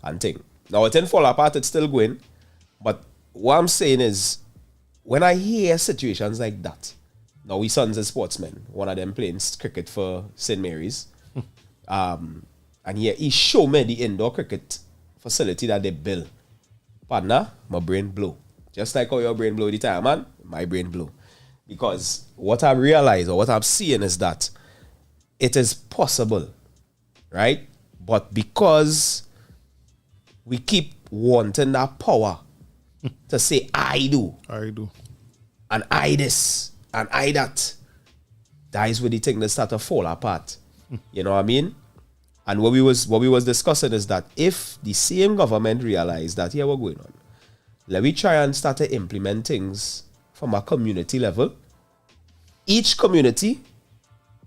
and thing. Now it didn't fall apart, it's still going. But what I'm saying is, when I hear situations like that, now we sons are sportsmen, one of them playing cricket for St. Mary's, and he showed me the indoor cricket facility that they built. Partner, my brain blow. Just like how your brain blow the time, man, my brain blow. Because what I've realized or what I'm seeing is that it is possible, right? But because we keep wanting that power to say, I do, and I this, and I that, that is where the thing that start to fall apart. You know what I mean? And what we was discussing is that if the same government realized that here we're going on, let me try and start to implement things from a community level. Each community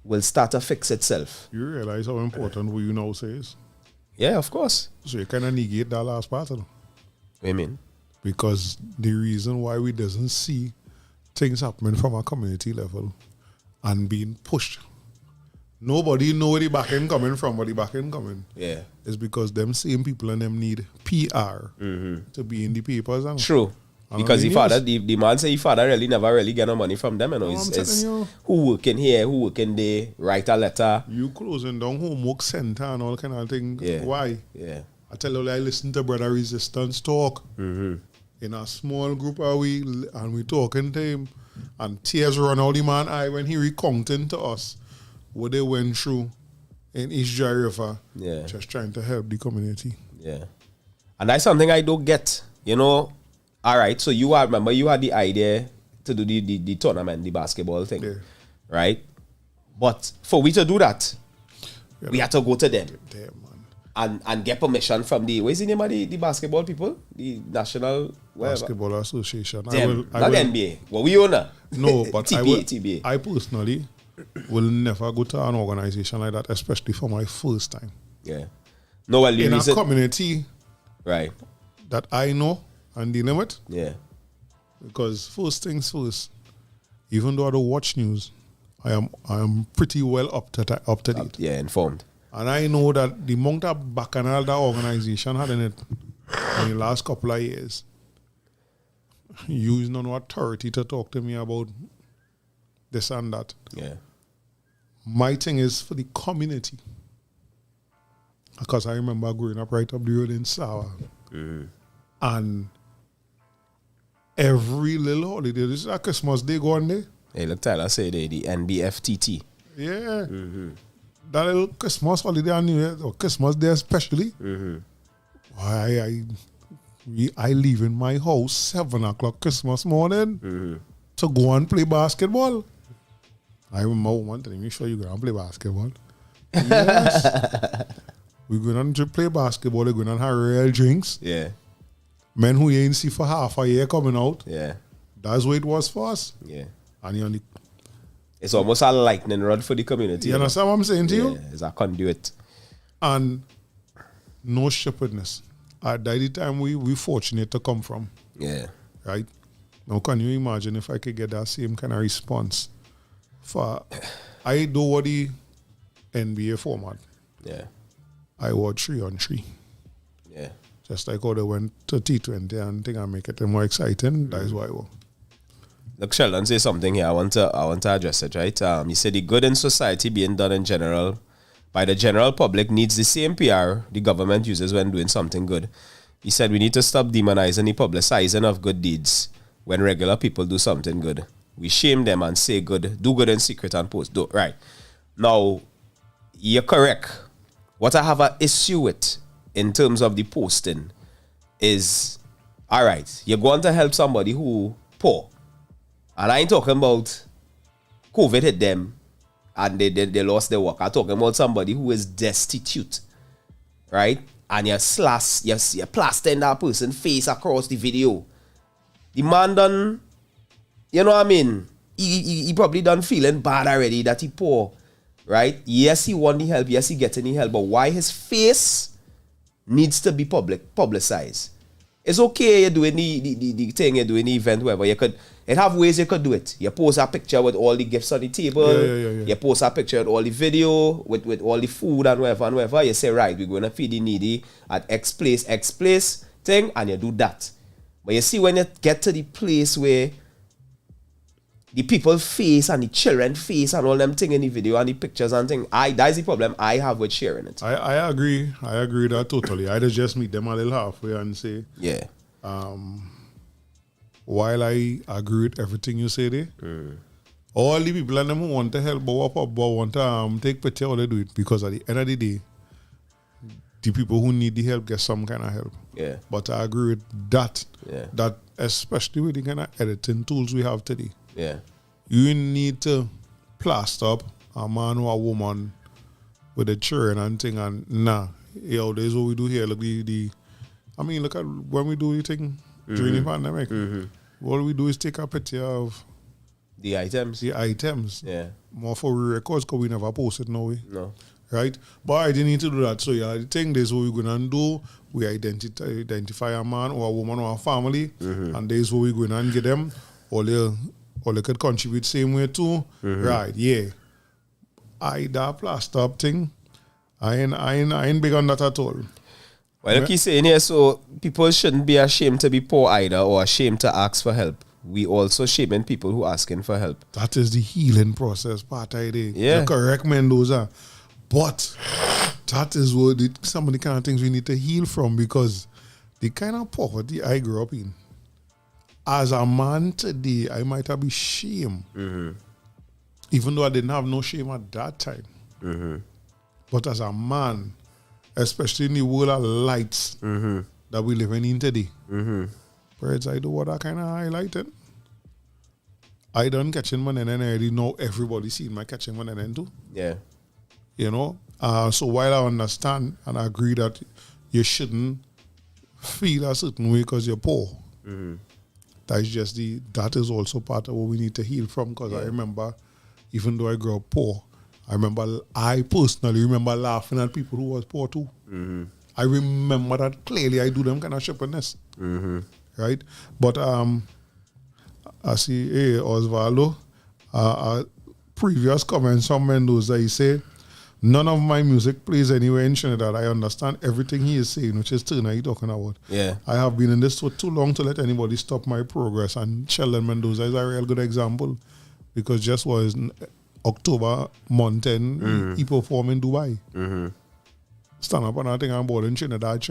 will start to fix itself. You realize how important what you now say is? Yeah, of course. So you kind of negate that last part of it. What do you mean? Because the reason why we doesn't see things happening from a community level and being pushed. Nobody know where the back end coming from, where the back end coming. Yeah. It's because them same people and them need PR to be in the papers. And true. Because the man say his father never get no money from them. You know, it's who working here, who working there, write a letter. You closing down homework center and all kind of thing. Yeah. Why? Yeah. I tell you, I listen to Brother Resistance talk. In a small group and we talking to him, and tears run out the man eye when he recounting to us what they went through in East Dry River. Yeah. Just trying to help the community. Yeah. And that's something I don't get. You know, all right, so you had the idea to do the tournament, the basketball thing. Yeah. Right? But for we to do that, we had to go to them. And get permission from the, what's the name of the basketball people? The National Basketball Association. Them, not NBA. Well, we own that. No, but TBA. I personally will never go to an organization like that, especially for my first time. Yeah. No, well, in a community right that I know and dealing with. Yeah. Because first things first, even though I don't watch news, I am pretty well up to date. Yeah, informed. And I know that the amount of bacchanal that organization had in it in the last couple of years, using no authority to talk to me about this and that. Yeah. My thing is for the community. Because I remember growing up right up the road in Sawa. And every little holiday, this is a Christmas day going there. Hey, look, Tyler say the NBFTT. Yeah. That little Christmas holiday and New Year, or Christmas Day especially, I leave in my house 7 o'clock Christmas morning to go and play basketball. I remember one telling me, sure you going to play basketball? Yes. We're going to play basketball, we're going to have real drinks. Yeah. Men who you ain't see for half a year coming out. Yeah. That's what it was for us. Yeah. And you only... It's almost a lightning rod for the community. You understand what I'm saying to you? Yeah, it's a conduit. And no shepherdness. At the time we fortunate to come from. Yeah. Right? Now can you imagine if I could get that same kind of response for I do what the NBA format. Yeah. I was 3-on-3. Yeah. Just like how they went to T20 and think I make it more exciting. That is why I will. Look, Sheldon, say something here. I want to address it, right? He said the good in society being done in general by the general public needs the same PR the government uses when doing something good. He said we need to stop demonizing the publicizing of good deeds when regular people do something good. We shame them and say good, do good in secret and post. Right. Now, you're correct. What I have an issue with in terms of the posting is, all right, you're going to help somebody who poor. And I ain't talking about COVID hit them and they lost their work. I'm talking about somebody who is destitute, right? And you're plastering that person's face across the video. The man done, you know what I mean? He probably done feeling bad already that he poor, right? Yes, he want the help. Yes, he getting the help. But why his face needs to be publicized? It's okay you're doing the thing, you're doing the event, whatever. It have ways you could do it. You post a picture with all the gifts on the table. Yeah. You post a picture with all the video, with all the food and whatever. You say, right, we're going to feed the needy at X place thing, and you do that. But you see, when you get to the place where the people face and the children face and all them thing in the video and the pictures and thing, that's the problem I have with sharing it. I agree. I agree that totally. I just meet them a little halfway and say, yeah. While I agree with everything you say there, all the people and them who want to help but want to take picture, all they do it because at the end of the day, the people who need the help get some kind of help. Yeah. But I agree with that. Yeah. That especially with the kind of editing tools we have today. Yeah. You need to plaster up a man or a woman with a churn and thing and this is what we do here. Look look at when we do the thing during the pandemic. What we do is take a picture of the items. Yeah. More for records because we never post it no way. No. Right? But I didn't need to do that. So the thing this is what we're gonna do. We identify a man or a woman or a family and this is what we're gonna and get them all they could contribute same way too. Right, yeah. That plaster up thing, I ain't big on that at all. Well, like you saying here, so people shouldn't be ashamed to be poor either or ashamed to ask for help. We also shaming people who asking for help. That is the healing process part of it. Yeah. You correct Mendoza. But that is what some of the kind of things we need to heal from because the kind of poverty I grew up in, as a man today, I might have been shame. Even though I didn't have no shame at that time. But as a man, especially in the world of lights that we living in today, birds, I do what I kind of highlighted. I done catching my and I already know everybody seen my catching my too. Yeah. You know? So while I understand and I agree that you shouldn't feel a certain way because you're poor, that is also part of what we need to heal from because I remember, even though I grew up poor, I personally remember laughing at people who was poor too. I remember that clearly. I do them kind of shepherdness. Right? But I see Osvaldo, previous comments from Mendoza, he said, none of my music plays anywhere in Trinidad. I understand everything he is saying, which is Turner he's talking about. Yeah. I have been in this for too long to let anybody stop my progress. And Sheldon Mendoza is a real good example because just was October month 10, he performed in Dubai. Stand up and I think I'm born in Trinidad.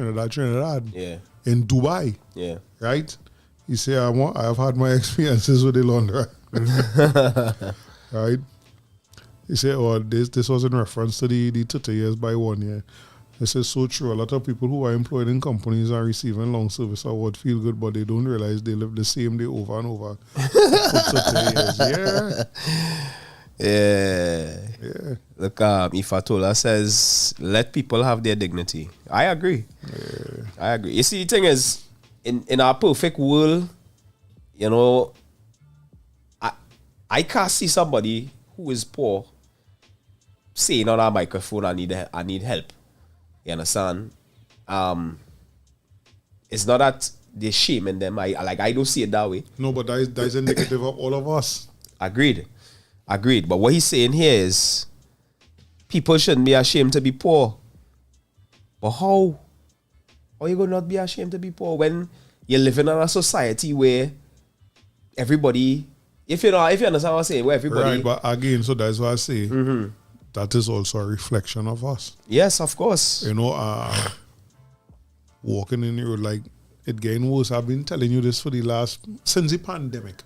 Yeah. In Dubai. Yeah. Right? He said, I have had my experiences with the laundry. Right? He said, this was in reference to the 30 years by 1 year. He said, so true. A lot of people who are employed in companies are receiving long service award feel good, but they don't realize they live the same day over and over for 30 years. Yeah. Look, Ifatola says, let people have their dignity. I agree. Yeah. I agree. You see, the thing is, in our perfect world, you know, I can't see somebody who is poor saying on our microphone, I need help. You understand? it's not that they're shaming them. I don't see it that way. No, but that is indicative of all of us. Agreed. But what he's saying here is people shouldn't be ashamed to be poor. But how? How you gonna not be ashamed to be poor when you're living in a society where everybody, if you understand what I'm saying, where everybody. Right, but again, so that's why I say that is also a reflection of us. Yes, of course. You know, walking in the road, like, it getting worse. I've been telling you this since the pandemic.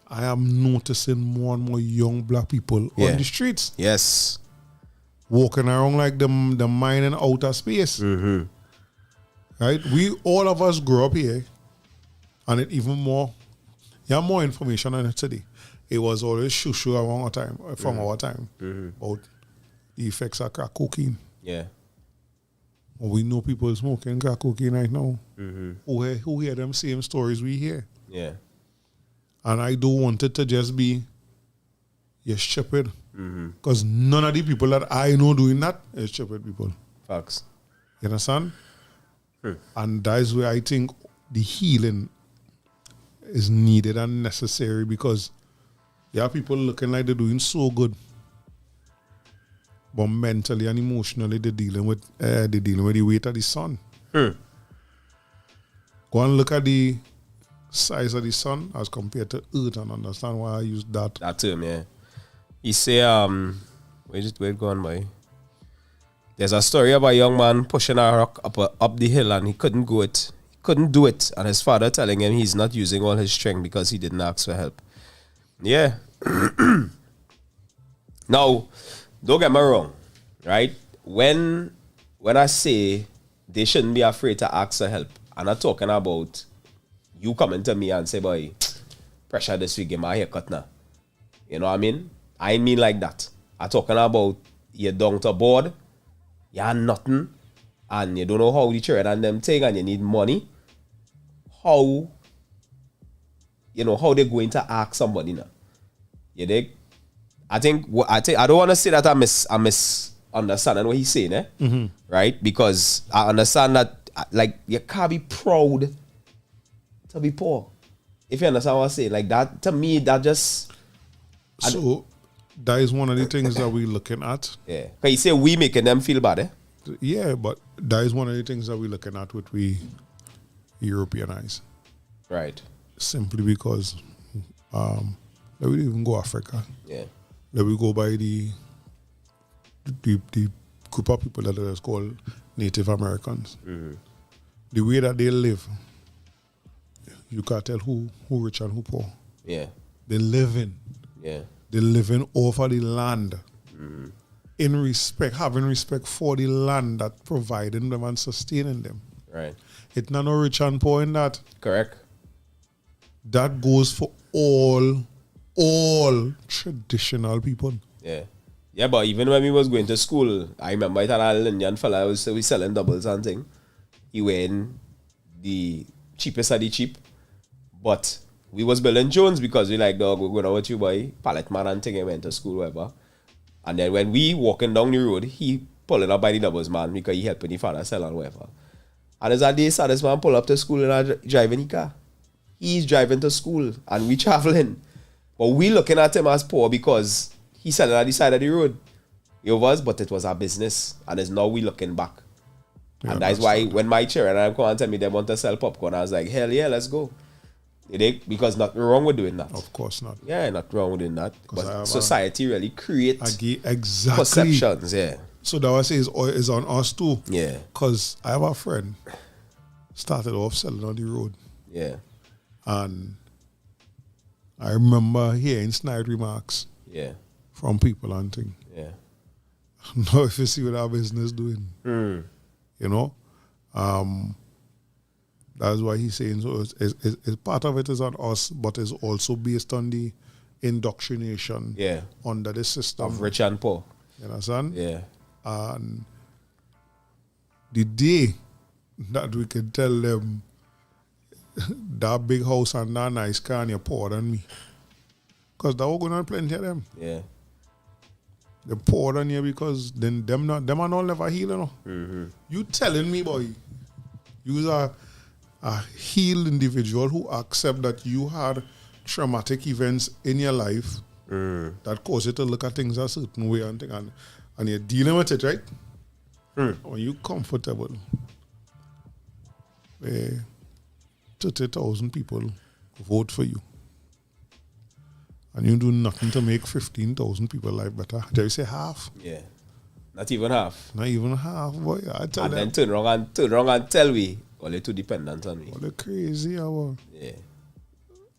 I am noticing more and more young black people on the streets. Yes. Walking around like the mine in outer space. Right? All of us grew up here. And it even more, you have more information on it today. It was always shoo around our time, from our time, about the effects of crack cocaine. Yeah. We know people smoking crack cocaine right now. Who hear them same stories we hear. Yeah. And I don't want it to just be, you're stupid. Because none of the people that I know doing that is stupid people. Facts. You understand? And that is where I think the healing is needed and necessary, because there are people looking like they're doing so good, but mentally and emotionally they're dealing with the weight of the sun. Go and look at the size of the sun as compared to Earth and understand why I use that. That term, yeah. He say, where it going, boy? There's a story about a young man pushing a rock up the hill and he couldn't go it. He couldn't do it. And his father telling him he's not using all his strength because he didn't ask for help. Yeah. Now, don't get me wrong, right? When I say they shouldn't be afraid to ask for help, I'm not talking about you coming to me and say, boy, pressure this week, get my haircut now. You know what I mean? I mean like that. I'm talking about you're down to board, you have nothing, and you don't know how the children and them thing, and you need money. How they're going to ask somebody now? You dig? I don't want to say that I'm misunderstanding what he's saying, right? Because I understand that, like, you can't be proud to be poor. If you understand what I'm saying, like that, to me, that just. So that is one of the things that we're looking at. Yeah, because you say we making them feel bad, eh? Yeah, but that is one of the things that we're looking at with we Europeanize. Right. Simply because let we even go Africa. Yeah. Let we go by the group of people that is called Native Americans. The way that they live, you can't tell who rich and who poor. Yeah. They live in. Yeah. They're living over the land. In respect, having respect for the land that providing them and sustaining them. Right. It's not no rich and poor in that. Correct. That goes for all traditional people. Yeah. Yeah, but even when we was going to school, I remember I had a little Indian fella was selling doubles and thing. He wearing the cheapest of the cheap. But we was building Jones because we like, dog, we're going out with you, boy. Pallet man and thing, I went to school, whatever. And then when we walking down the road, he pulling up by the doubles man because he helping the father sell and whatever. And as a day, so this man pull up to school and driving the car. He's driving to school and we traveling. But we looking at him as poor because he selling at the side of the road. It was, but it was our business. And it's now we looking back. Yeah, and that's why when my children come and tell me they want to sell popcorn, I was like, hell yeah, let's go. Because nothing wrong with doing that. Of course not. Yeah, nothing wrong with doing that. But society really creates exactly perceptions, yeah. So that was is on us too. Yeah. Because I have a friend started off selling on the road. Yeah. And I remember hearing snide remarks. Yeah. From people and things. Yeah. Now if you see what our business doing. You know? That's why he's saying so. It's part of it is on us, but it's also based on the indoctrination under the system of rich and poor. You understand? Yeah. And the day that we can tell them that big house and that nice car and you're poorer than me, because that we're going to plenty of them. Yeah. They poured on you because then them and all never heal, you know. You telling me, boy, you are a healed individual who accept that you had traumatic events in your life that cause you to look at things a certain way and you're dealing with it, right? When you comfortable, 30,000 people vote for you, and you do nothing to make 15,000 people life better. Dare you say half? Yeah. Not even half. Not even half, boy. I tell And them. then turn around and tell we, well, you're too dependent on me. All the crazy hour. Yeah.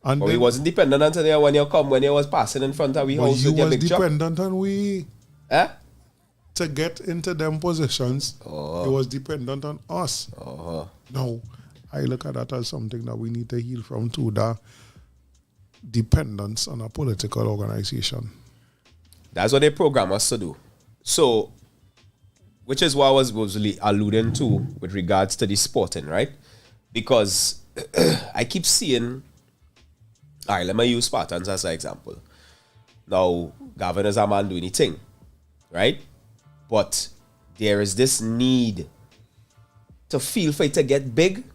And But then, we wasn't dependent on you when you was passing in front of we but house you with your was big truck. dependent on we Eh? to get into them positions. It was dependent on us. No, I look at that as something that we need to heal from too. That dependence on a political organization. That's what they program us to do. So, which is what I was really alluding to with regards to the sporting, right? Because I keep seeing, all right, let me use Spartans as an example. Now, governors are man doing anything, right? But there is this need to feel for it to get big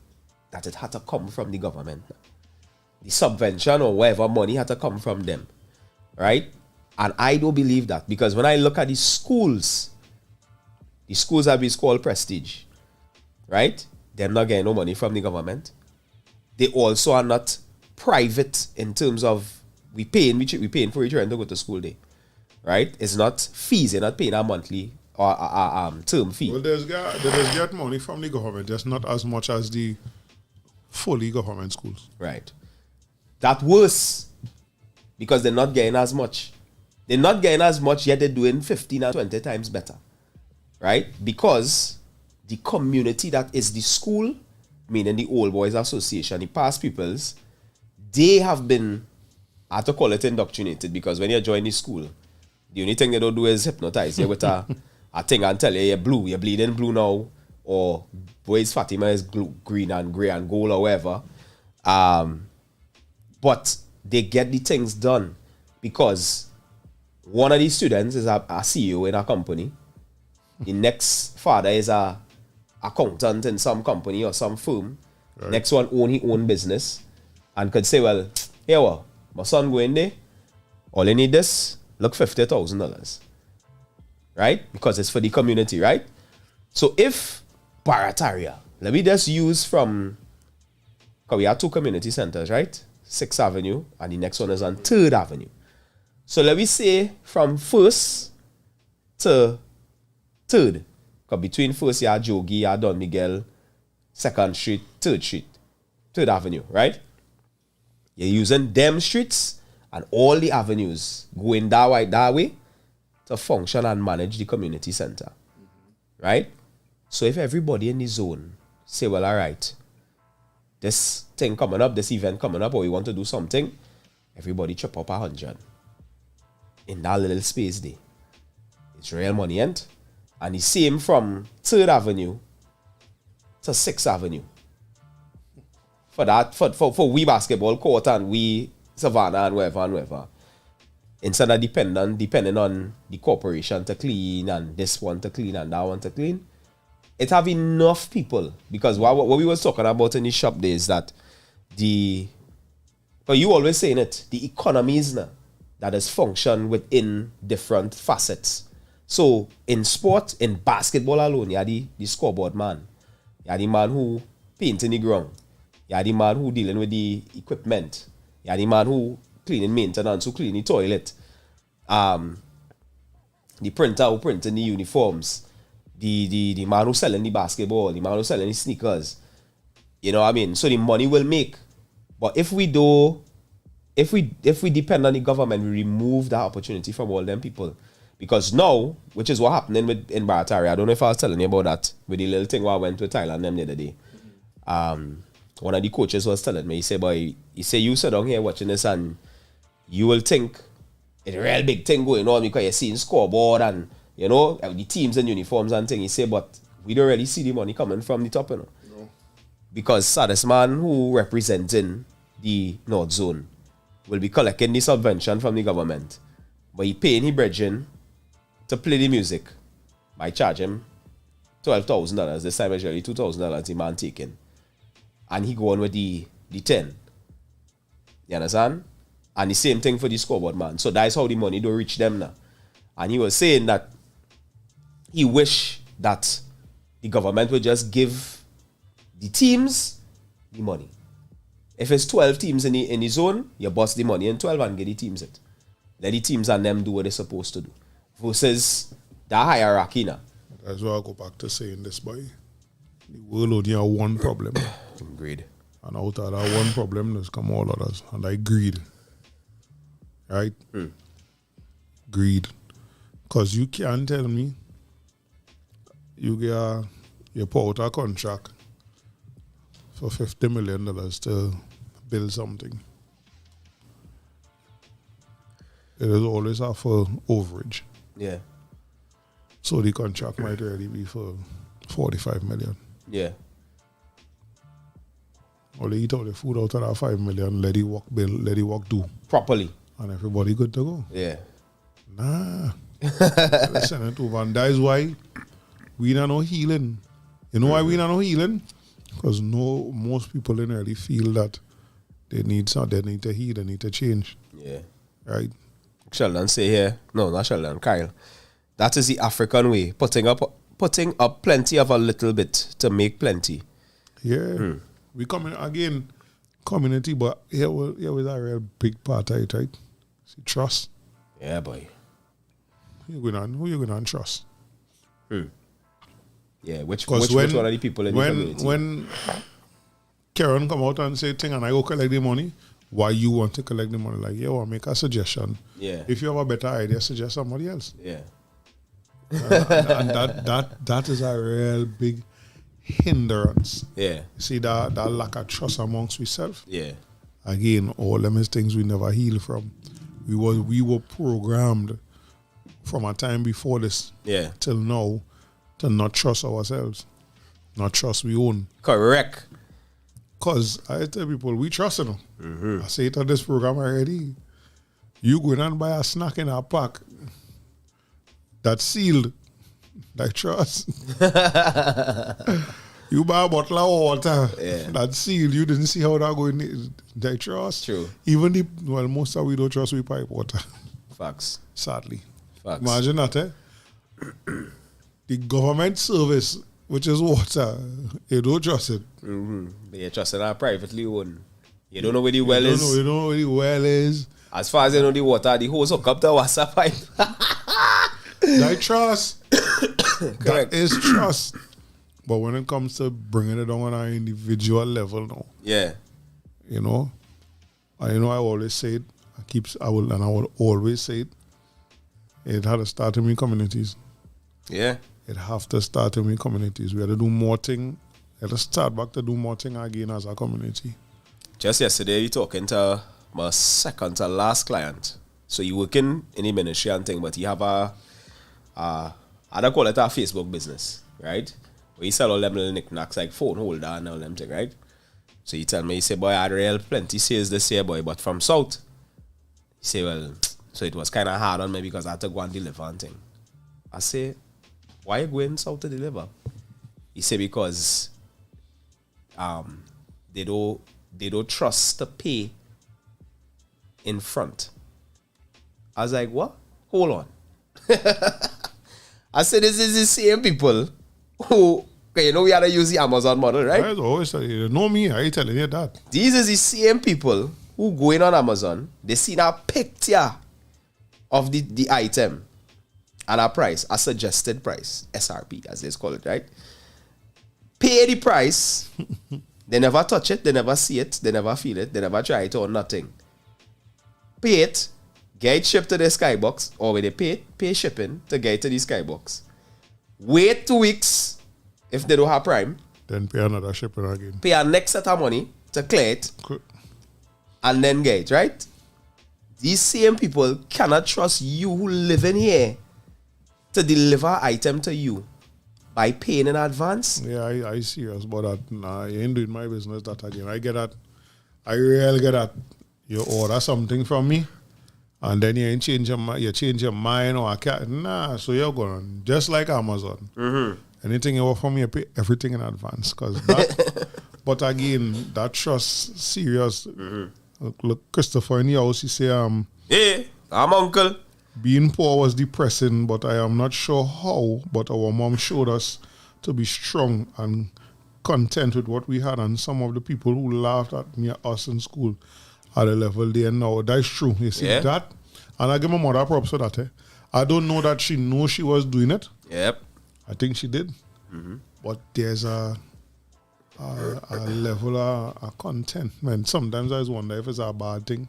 that it had to come from the government. The subvention or whatever money had to come from them, right? And I don't believe that, because when I look at the schools have been called prestige, right? They're not getting no money from the government. They also are not private in terms of we paying for each children to go to school day, right? It's not fees. They're not paying a monthly or term fee. Well, they just get money from the government, just not as much as the fully government schools. Right. That worse, because they're not getting as much. They're not getting as much, yet they're doing 15 and 20 times better. Right? Because the community that is the school, meaning the Old Boys Association, the past pupils, they have been, I have to call it indoctrinated, because when you join the school, the only thing they don't do is hypnotize you with a thing and tell you you're blue, you're bleeding blue now, or boys Fatima is green and grey and gold or whatever. But they get the things done because one of these students is a CEO in a company. The next father is a accountant in some company or some firm. Right. Next one own his own business and could say, well, here what, my son go in there, all you need this, look, $50,000. Right? Because it's for the community, right? So if Barataria, let me just use from, because we have two community centers, right? 6th Avenue and the next one is on 3rd Avenue. So let me say from 1st to 3rd, because between 1st you have Jogi, you have Don Miguel, 2nd Street, 3rd Street, 3rd Avenue, right? You're using them streets and all the avenues going that way to function and manage the community center, right? So if everybody in the zone say, well, all right, this thing coming up, this event coming up, or we want to do something, everybody chop up 100 in that little space there. It's real money, ain't? And the same from 3rd Avenue to 6th Avenue. For that, for we basketball court and we Savannah and wherever. Instead of depending on the corporation to clean and this one to clean and that one to clean, it have enough people. Because what we was talking about in the shop there is that but you always saying it, the economy is now that is function within different facets. So in sport, in basketball alone, you are the scoreboard man. You are the man who painting the ground. You are the man who dealing with the equipment. You are the man who cleaning maintenance, who cleaning the toilet. The printer who printing the uniforms. The man who selling the basketball. The man who selling the sneakers. You know what I mean? So the money will make. But if we depend on the government, we remove that opportunity from all them people. Because now, which is what happening in Barataria, I don't know if I was telling you about that, with the little thing where I went to Thailand them the other day. One of the coaches was telling me, he said, you sit down here watching this and you will think it's a real big thing going on because you're seeing scoreboard and, you know, the teams and uniforms and things. He said, but we don't really see the money coming from the top, you know. No. Because this man who representing the North Zone will be collecting the subvention from the government. But he paying his brethren to play the music, might charge him $12,000. This time it's really $2,000 the man taking. And he go on with the 10. You understand? And the same thing for the scoreboard man. So that's how the money don't reach them now. And he was saying that he wish that the government would just give the teams the money. If it's 12 teams in the zone, you bust the money in 12 and get the teams it. Let the teams and them do what they're supposed to do. Versus that hierarchy now. That's why I go back to saying this, boy. The world only have one problem. Greed. And out of that one problem, there's come all others. And like greed. Right? Greed. Because you can't tell me you put out a contract for $50 million to build something. It is always for overage. Yeah. So the contract might already be for $45 million. Yeah. Or they eat all the food out of that $5 million, let it work build, let it work do. Properly. And everybody good to go. Yeah. Nah. Listen it over. And that is why we don't know healing. You know why we don't know healing? Because most people in really feel that they need to heal, they need to change. Yeah. Right? Sheldon say here, no, not Sheldon, Kyle. That is the African way, putting up plenty of a little bit to make plenty. Yeah. We come in again, community, but here was a real big part of it, right? See, trust. Yeah, boy. Who you going to trust? Yeah, which one of the people in the community? When Karen come out and say thing and I go collect the money, why you want to collect the money? Like, yeah, well, make a suggestion. Yeah. If you have a better idea, suggest somebody else. Yeah. And that is a real big hindrance. Yeah. See that lack of trust amongst ourselves. Yeah. Again, all them is things we never heal from. We were programmed from a time before this till now to not trust ourselves, not trust we own. Correct. Because I tell people, we trust them. I say it on this program already. You go in and buy a snack in a pack that's sealed, like trust. You buy a bottle of water that's sealed. You didn't see how that going. Like trust. True. Even most of we don't trust we pipe water. Facts. Sadly. Facts. Imagine that, eh? The government service, which is water, you don't trust it. But you trust it privately owned. You don't know where the well is. You don't know where the well is. As far as you know the water, the hose hook up the water pipe. That trust. Correct. That is trust. But when it comes to bringing it down on an individual level now, Yeah. you know, I always say it. I will always say it. It had to start in community communities. Yeah. It have to start in communities. We have to do more thing. We have to start back to do more thing again as a community. Just yesterday, you talking to my second to last client. So you working in the ministry and thing, but you have I don't call it a Facebook business, right? Where you sell all them little knickknacks like phone holder and all them thing, right? So you tell me, you say, boy, I had real plenty sales this year, boy, but from South. You say, well, so it was kind of hard on me because I had to go and deliver and thing. I say, why you going South to deliver? He say, because they don't trust to pay in front. I was like, what? Hold on. I said, this is the same people who, okay, you know, we had to use the Amazon model, right? I always tell you know me, I ain't telling you that. These are the same people who go in on Amazon, they see a picture of the item and a price, a suggested price, SRP as they call it, right? Pay the price, they never touch it, they never see it, they never feel it, they never try it or nothing. Pay it, get it shipped to the skybox, or when they pay shipping to get it to the skybox. Wait 2 weeks if they don't have Prime. Then pay another shipping again. Pay a next set of money to clear it. And then get it, right? These same people cannot trust you who live in here to deliver item to you by paying in advance. Yeah, I serious about that. Nah, you ain't doing my business that again. I get that. I really get that. You order something from me And then you ain't change you change your mind or I can't. Nah, so you're going just like Amazon. Anything you want from me, you pay everything in advance. Cause that, but again, that trust serious. Look, Christopher in the house, he say, Yeah, I'm uncle. being poor was depressing, but I am not sure how. But our mom showed us to be strong and content with what we had. And some of the people who laughed at me, us in school, at the level they are now. That's true. You see that? And I give my mother props for that. I don't know that she knew she was doing it. Yep. I think she did. But there's a level of contentment. Sometimes I just wonder if it's a bad thing.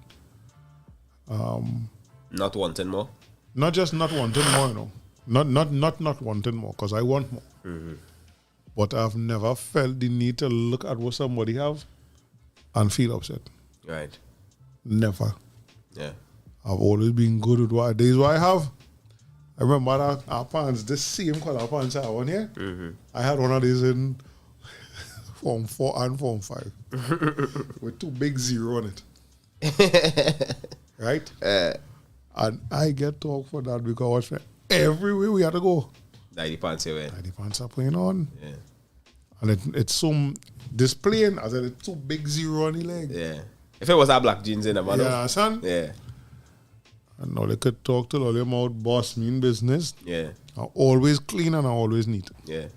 Not wanting more. Not just not wanting more, you know. Not wanting more, because I want more. But I've never felt the need to look at what somebody have and feel upset. Right. Never. Yeah. I've always been good with what days what I have. I remember that our pants, this same color pants I have on here. I had one of these in Form 4 and Form 5 with 2 big 0 on it. Right? And I get talk for that because everywhere we had to go. The pants you wear. The pants are playing on. Yeah. And it's some displaying as a 2 big 0 on the leg. Yeah. If it was a black jeans in a man. Yeah, son. Yeah. And now they could talk to all your mouth, boss, mean business. Yeah. I'm always clean and I'm always neat. Yeah.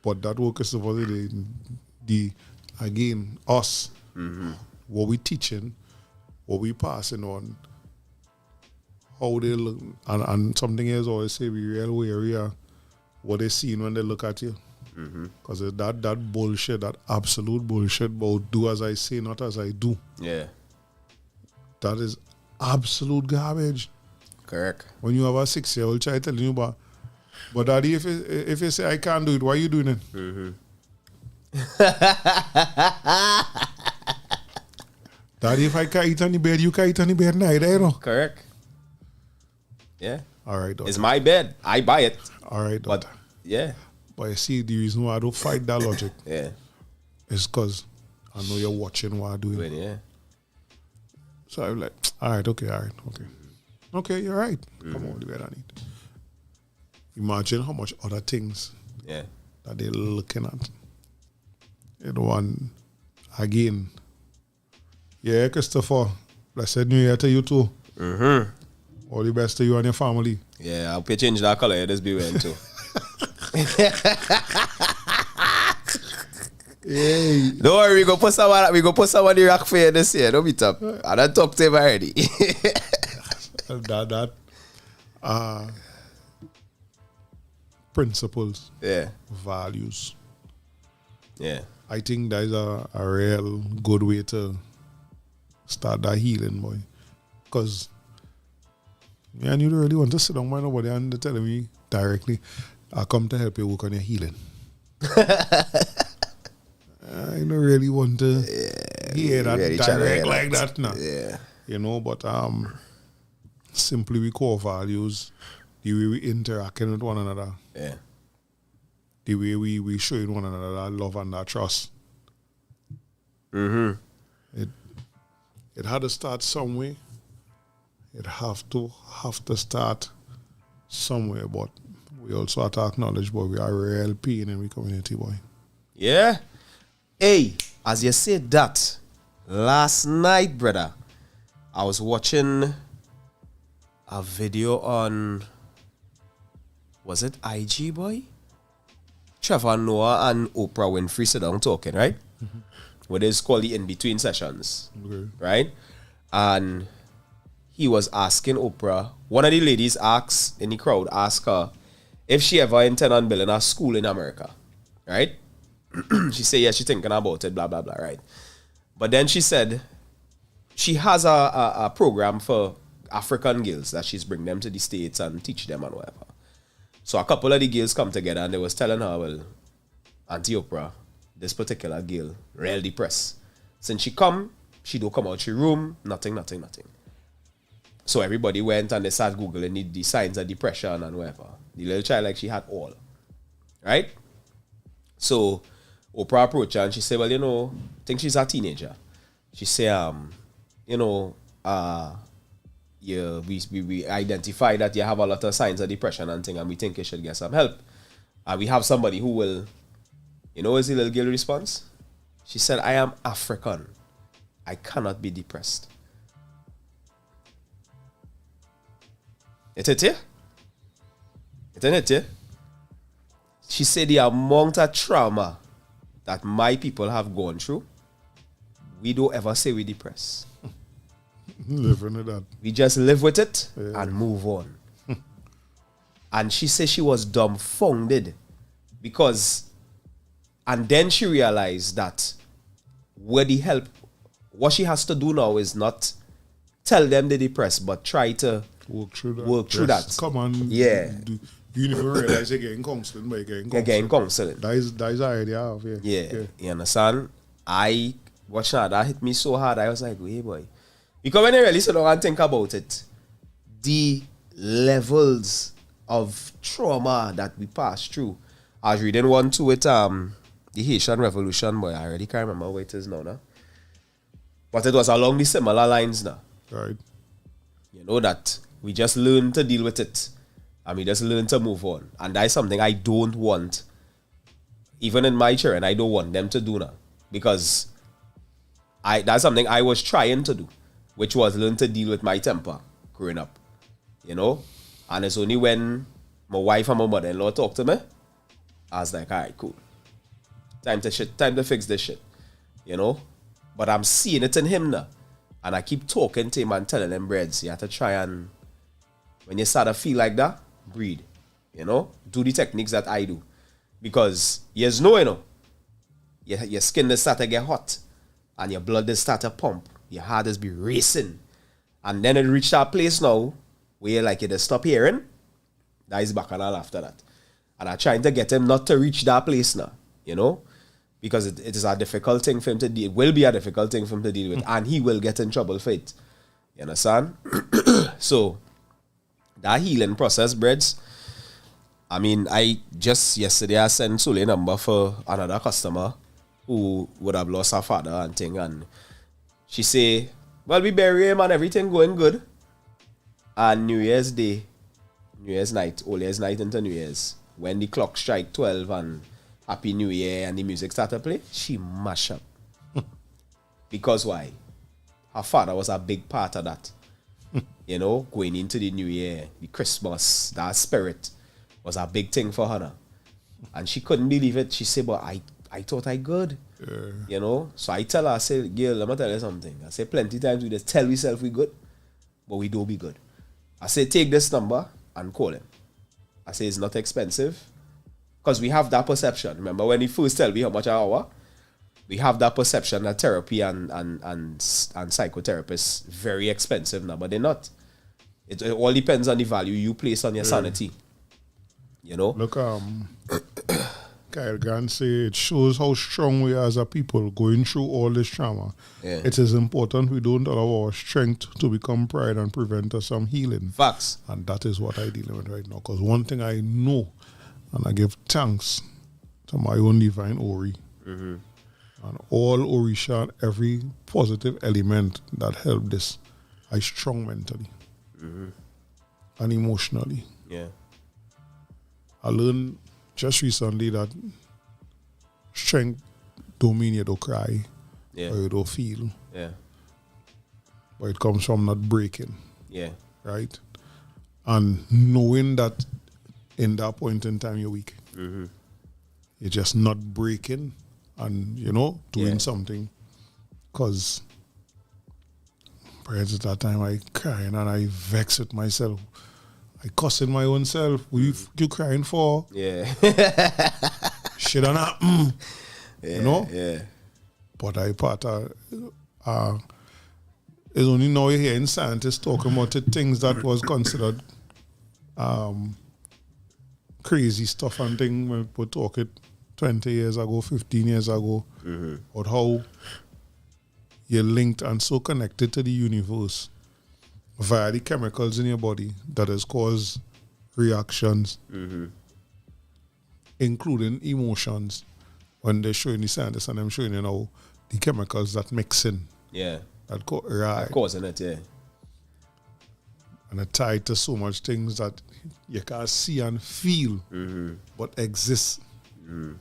But that work is supposed to the again, us, what we teaching, what we passing on, how they look, and something else always say be real wary of what they see when they look at you. Because that bullshit, that absolute bullshit about do as I say, not as I do. Yeah. That is absolute garbage. Correct. When you have a 6-year-old child telling you, but daddy, if you say I can't do it, why are you doing it? Daddy, if I can't eat on the bed, you can't eat on the bed neither, you know. Correct. Yeah. All right, daughter. It's my bed. I buy it. All right, daughter. But yeah. But you see, the reason why I don't fight that logic Yeah. is because I know you're watching what I'm doing. When, yeah. So I'm like, all right, okay. Okay, you're right. Come on, the bed I need. Imagine how much other things Yeah. that they're looking at. You know, and again, yeah, Christopher, blessed New Year to you too. All the best to you and your family. Yeah, I'll pay change that color. Just be wearing too. Hey. Don't worry, we go put someone in the rack for you this year. Don't be tough. I done talked to him already. that principles, Yeah. values. Yeah. I think that is a real good way to start that healing, boy. Because man, you don't really want to sit down with nobody and they're telling me directly, I come to help you work on your healing. I don't really want to hear that really direct like that now. Yeah. You know, but simply we core values, the way we interacting with one another, Yeah. the way we showing one another that love and that trust. It had to start somewhere. It have to start somewhere, but we also have to acknowledge, boy, we are real pain in the community, boy. Yeah. Hey, as you said that, last night, brother, I was watching a video on, was it IG, boy? Trevor Noah and Oprah Winfrey sit down talking, right? What is called the in-between sessions, right? And he was asking Oprah, one of the ladies asked in the crowd, asked her if she ever intend on building a school in America, right? She said, yeah, she's thinking about it, blah, blah, blah, right? But then she said she has a program for African girls that she's bring them to the States and teach them and whatever. So a couple of the girls come together and they was telling her, well, Auntie Oprah, this particular girl, real depressed. Since she don't come out her room, nothing. So everybody went and they started Googling the signs of depression and whatever. The little child, like, she had all. Right? So Oprah approached her and she said, well, I think she's a teenager. She said, we identify that you have a lot of signs of depression and thing, and we think you should get some help. And we have somebody who will, what's the little girl response? She said, I am African. I cannot be depressed. It's it here? It's in it here? She said the amount of trauma that my people have gone through, we don't ever say we depressed. Living with that. We just live with it and move on. And she said she was dumbfounded because, and then she realized that with the help, what she has to do now is not tell them they're depressed, but try to work through that. Come on. Yeah. You never realize you're getting counseling, but you're getting counseling. That is the idea of it. Yeah. You understand? Watching that hit me so hard. I was like, hey boy. Because when you really sit down and think about it, the levels of trauma that we pass through. I was reading one too with the Haitian Revolution, boy. I already can't remember what it is now. But it was along the similar lines now. Right. That we just learn to deal with it. And we just learn to move on. And that's something I don't want. Even in my children, I don't want them to do now. Because that's something I was trying to do. Which was learn to deal with my temper growing up. And it's only when my wife and my mother-in-law talked to me, I was like, all right, cool. Time to fix this shit. But I'm seeing it in him now. And I keep talking to him and telling him, Breads, you have to try and, when you start to feel like that, breathe. Do the techniques that I do. Because your skin will start to get hot. And your blood will start to pump. Your heart is be racing. And then it reach that place now where you just stop hearing. That is bacchanal after that. And I'm trying to get him not to reach that place now. Because it is a difficult thing for him to deal. It will be a difficult thing for him to deal with. And he will get in trouble for it. You understand? So, that healing process, Breads. I mean, yesterday I sent Sule a number for another customer who would have lost her father and thing. And she say, well, we bury him and everything going good. And New Year's night, Old Year's night into New Year's, when the clock strike 12 and Happy New Year and the music started to play, she mash up. Because why? Her father was a big part of that. Going into the New Year, the Christmas, that spirit was a big thing for her now. And she couldn't believe it. She said, but I thought I good. So I tell her, I say, girl, let me tell you something. I say, plenty times we just tell ourselves we good, but we don't be good. I say, take this number and call him. I say, it's not expensive. Because we have that perception. Remember when he first tell me how much an hour? We have that perception that therapy and psychotherapists very expensive now, but they're not. It all depends on the value you place on your sanity. Look, Kyle Grant say it shows how strong we are as a people going through all this trauma. Yeah. It is important we don't allow our strength to become pride and prevent us from healing. Facts. And that is what I'm dealing with right now. Because one thing I know, and I give thanks to my own divine Ori, and all Orisha and every positive element that helped this. I strong mentally and emotionally. Yeah. I learned just recently that strength don't mean you don't cry or you don't feel. Yeah. But it comes from not breaking. Yeah. Right? And knowing that in that point in time you're weak. You're just not breaking and, doing something. Because prior to that time I crying and I vex with myself. I cussing my own self. What you crying for? Yeah. Shit on that. Yeah. But I part of it's only now you're hearing scientists talking about the things that was considered crazy stuff and things when people talk it 20 years ago, 15 years ago, about how you're linked and so connected to the universe via the chemicals in your body that has caused reactions, including emotions. When they're showing the scientists and I'm showing the chemicals that mix in. Yeah. Right. Causing it, yeah. and it's tied to so much things that you can't see and feel, but exist. And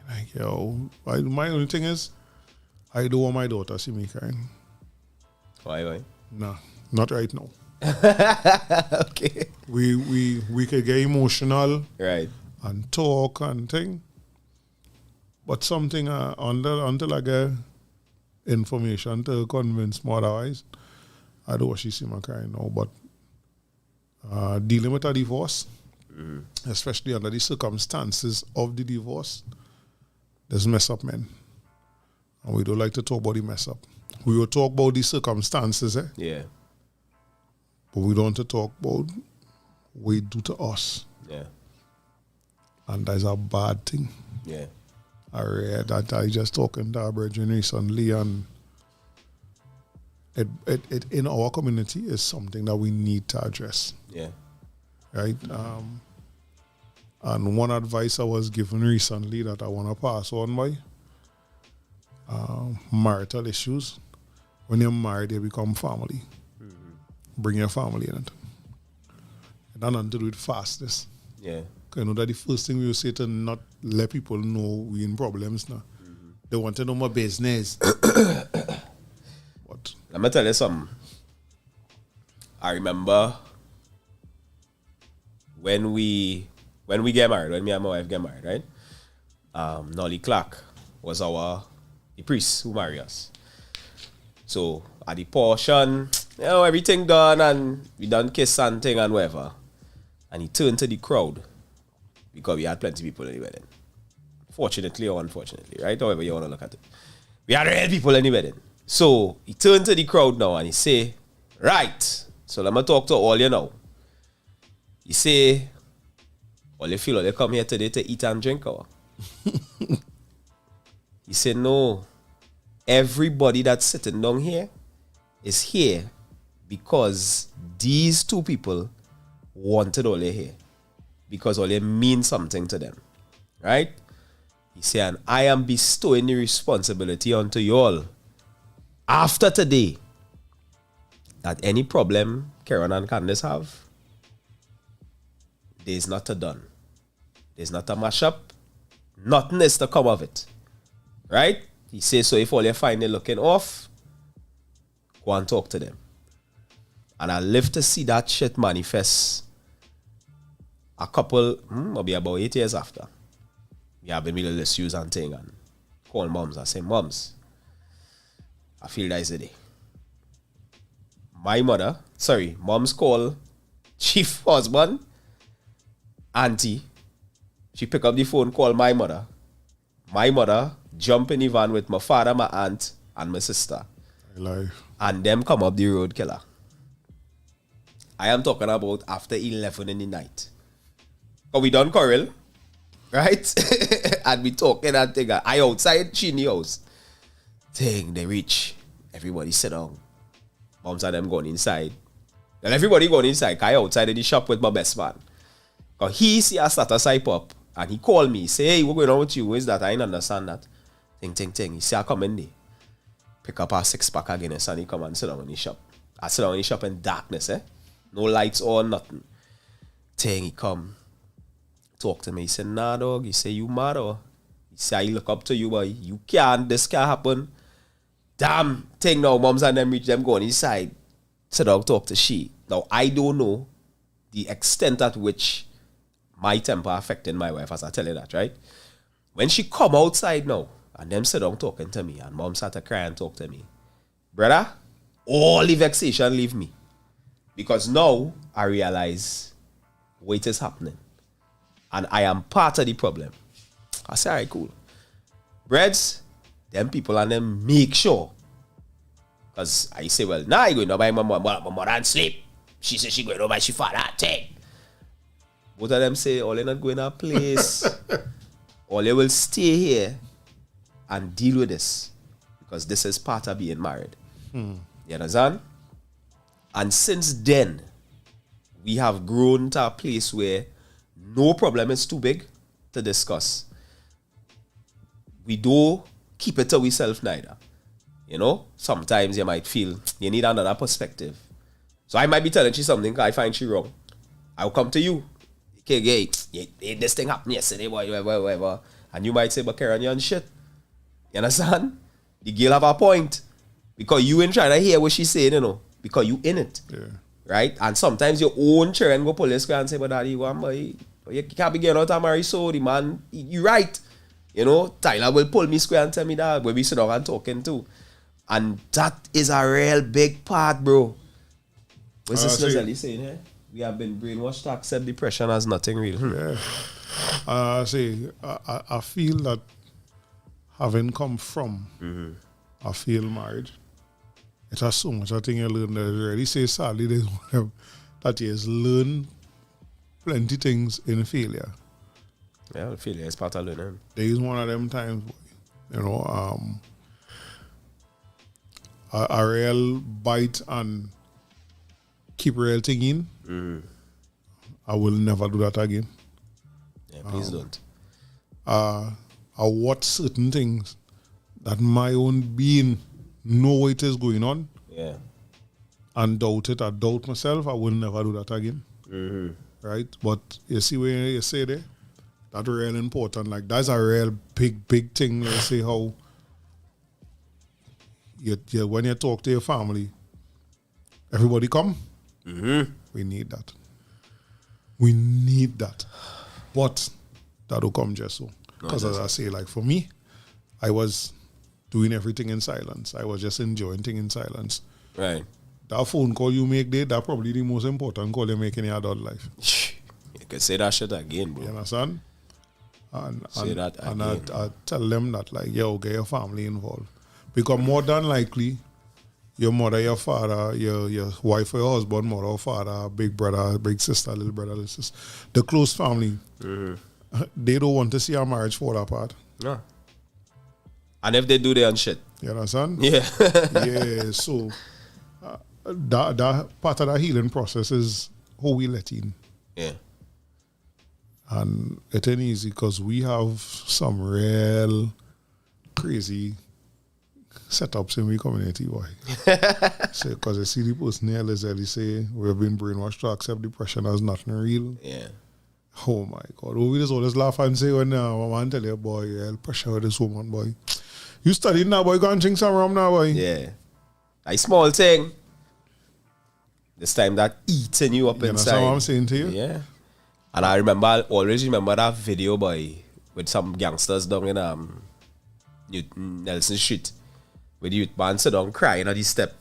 like, yo, my only thing is, I don't want my daughter see me crying. Why? Nah, not right now. Okay. We could get emotional, Right. and talk and thing, but something until I get information to convince me otherwise, I don't want she see me crying now. But dealing with a divorce, especially under the circumstances of the divorce, there's mess up, man. And we don't like to talk about the mess up. We will talk about the circumstances, Yeah. but we don't want to talk about what it do to us. Yeah. And that's a bad thing. Yeah. I read that. I just talking to our brethren recently, and it in our community is something that we need to address. Yeah. Right? And one advice I was given recently that I want to pass on by, marital issues. When you're married, they become family. Bring your family in it. It has nothing to do with fastness. Yeah. You know that the first thing we will say to not let people know we in problems now. They want to know my business. What? Let me tell you something. I remember when we get married, when me and my wife get married, right? Nolly Clark was the priest who married us. So at the portion, everything done and we done kiss and thing and whatever. And he turned to the crowd because we had plenty of people in the wedding. Fortunately or unfortunately, right? However you want to look at it. We had real people in the wedding. So he turned to the crowd now and he say, right, so let me talk to all you now. He say, all you feel they come here today to eat and drink or? He said, no, everybody that's sitting down here is here because these two people wanted all they here. Because all they mean something to them. Right? He said, and I am bestowing the responsibility onto you all after today that any problem Karen and Candace have, there's not a done. There's not a mashup. Nothing is to come of it. Right? He says, so if all you find they looking off, go and talk to them. And I live to see that shit manifest a couple, maybe about 8 years after. We have been little issues and thing and call moms and say, moms, I feel that is the day. Mom's call chief husband, auntie. She pick up the phone, call my mother. My mother jump in the van with my father, my aunt, and my sister. Life. And them come up the road, killer. I am talking about after 11 in the night. Because we done quarrel, right? And we talking and thing. I outside, she in the house. Thing, they reach. Everybody sit down. Moms and them going inside. And everybody going inside. I outside in the shop with my best man. Because he see a status I pop. And he called me. Say, hey, what going on with you? What is that? I didn't understand that. Ting. He say, I come in there. Pick up a 6-pack of Guinness and he come and sit down in the shop. I sit down in the shop in darkness, No lights on, nothing. Ting, he come. Talk to me. He said, nah, dog. He say, you mad or? He say, I look up to you, boy. You can't. This can't happen. Damn thing now. Moms and them reach them going inside. Sit down, talk to she. Now, I don't know the extent at which my temper affected my wife, as I tell you that, right? When she come outside now, and them sit down talking to me, and mom started crying and talk to me. Brother, all the vexation leave me. Because now I realize what is happening. And I am part of the problem. I say, all right, cool. Breads, them people and them make sure. Because I say, well, now I going to buy my mother and sleep. She said she going to buy she father. Take. Both of them say, all they not going to a place. All they will stay here and deal with this. Because this is part of being married. You understand? And since then, we have grown to a place where no problem is too big to discuss. We don't keep it to ourselves neither. You know, sometimes you might feel you need another perspective. So I might be telling you something, I find she wrong. I'll come to you. Okay, this thing happened yesterday, whatever. And you might say, but Karen, you're on shit. You understand? The girl have a point. Because you ain't trying to hear what she's saying, you know. Because you in it. Yeah. Right? And sometimes your own children go pull this guy and say, but daddy, you can't be getting out of marriage, so the man, you right. You know, Tyler will pull me square and tell me that when we sit down and talking too. And that is a real big part, bro. What's this Leslie saying here? We have been brainwashed to accept depression as nothing real. Yeah. I feel that having come from a failed marriage, it has so much I think you learn. That already say sadly there's one of that is learn plenty things in failure. Yeah, failure is part of learning. There is one of them times, you know, a real bite and keep real thing in. I will never do that again. Yeah, please don't. I watch certain things that my own being know what is going on. Yeah. And doubt it. I doubt myself. I will never do that again. Right? But you see when you say there, that's real important. Like that's a real big thing. Let's say how you when you talk to your family, everybody come. We need that. We need that. But that'll come just so. Because as I say, like for me, I was doing everything in silence. I was just enjoying things in silence. Right. That phone call you make there, that's probably the most important call you make in your adult life. You can say that shit again, bro. You understand? Say that and again. I tell them that, like, yo, get your family involved. Because more than likely, your mother, your father, your wife or your husband, mother or father, big brother, big sister, little brother, little sister, the close family, they don't want to see our marriage fall apart. No. And if they do, they on shit. You understand? Yeah. Yeah, so that part of the healing process is how we let in. Yeah. And it ain't easy because we have some real crazy setups in our community, boy. So, because I see the person here, Leslie say, we've been brainwashed to accept depression as nothing real. Yeah. Oh my God. We just always laugh and say, when my man tell you, boy, I'll pressure with this woman, boy. You studying now, boy, go and drink some rum now, boy. Yeah. A small thing. This time that eating you up You inside. understand what I'm saying to you? Yeah. And I always remember that video, boy, with some gangsters down in Nelson Street. With the youth man sit down crying at the step.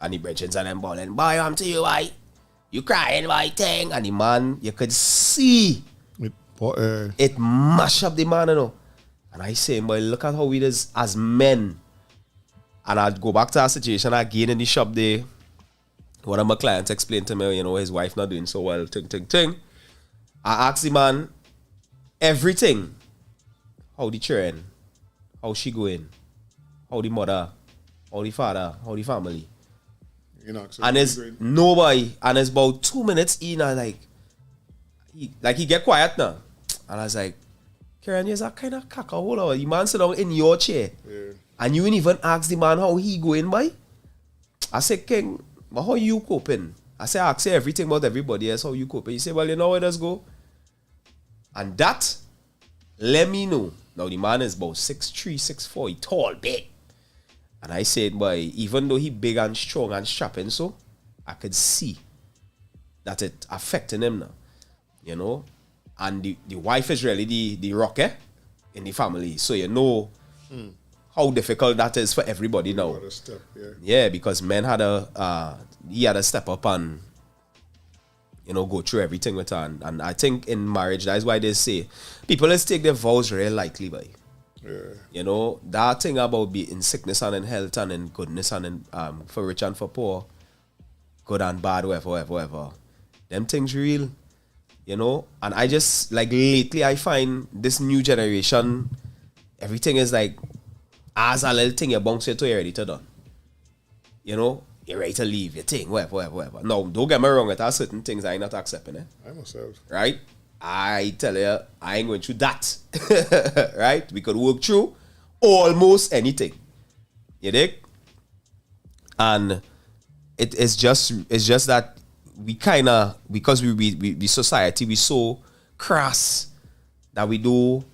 And the brethren and them balling, boy, I'm to you, boy. You crying, boy, thing. And the man, you could see it mash up the man, you know. And I say, boy, look at how we is as men. And I'd go back to our situation again in the shop there. One of my clients explained to me, you know, his wife not doing so well, ting. I asked the man everything. How the children, how she going, how the mother, how the father, how the family. And it's nobody, and it's about 2 minutes in, and he get quiet now. And I was like, Karen, you're that kind of caca. The man sit down in your chair. Yeah. And you ain't even ask the man how he going by. I said, King, but how you coping? I said, I ask you everything about everybody else, how you coping? He said, well, you know where does go? And that, let me know. Now, the man is about 6'3", 6'4", he tall, big. And I said, boy, even though he big and strong and strapping so, I could see that it affecting him now. You know? And the wife is really the rocker in the family. So you know how difficult that is for everybody now. Step, yeah, because men had he had to step up and, you know, go through everything with her. And I think in marriage, that's why they say people let's take their vows real lightly, boy. Yeah. You know, that thing about being in sickness and in health and in goodness and in for rich and for poor, good and bad, whatever. Them things real. You know, and I just, like, lately I find this new generation, everything is like, as a little thing you bounce it to, you're ready to done. You know, you're ready to leave your thing, whatever. No, don't get me wrong, there are certain things I ain't not accepting, I myself. right? I tell you, I ain't going through that, right? We could work through almost anything. You dig? And it's just that we kind of, because we society, we so crass that we do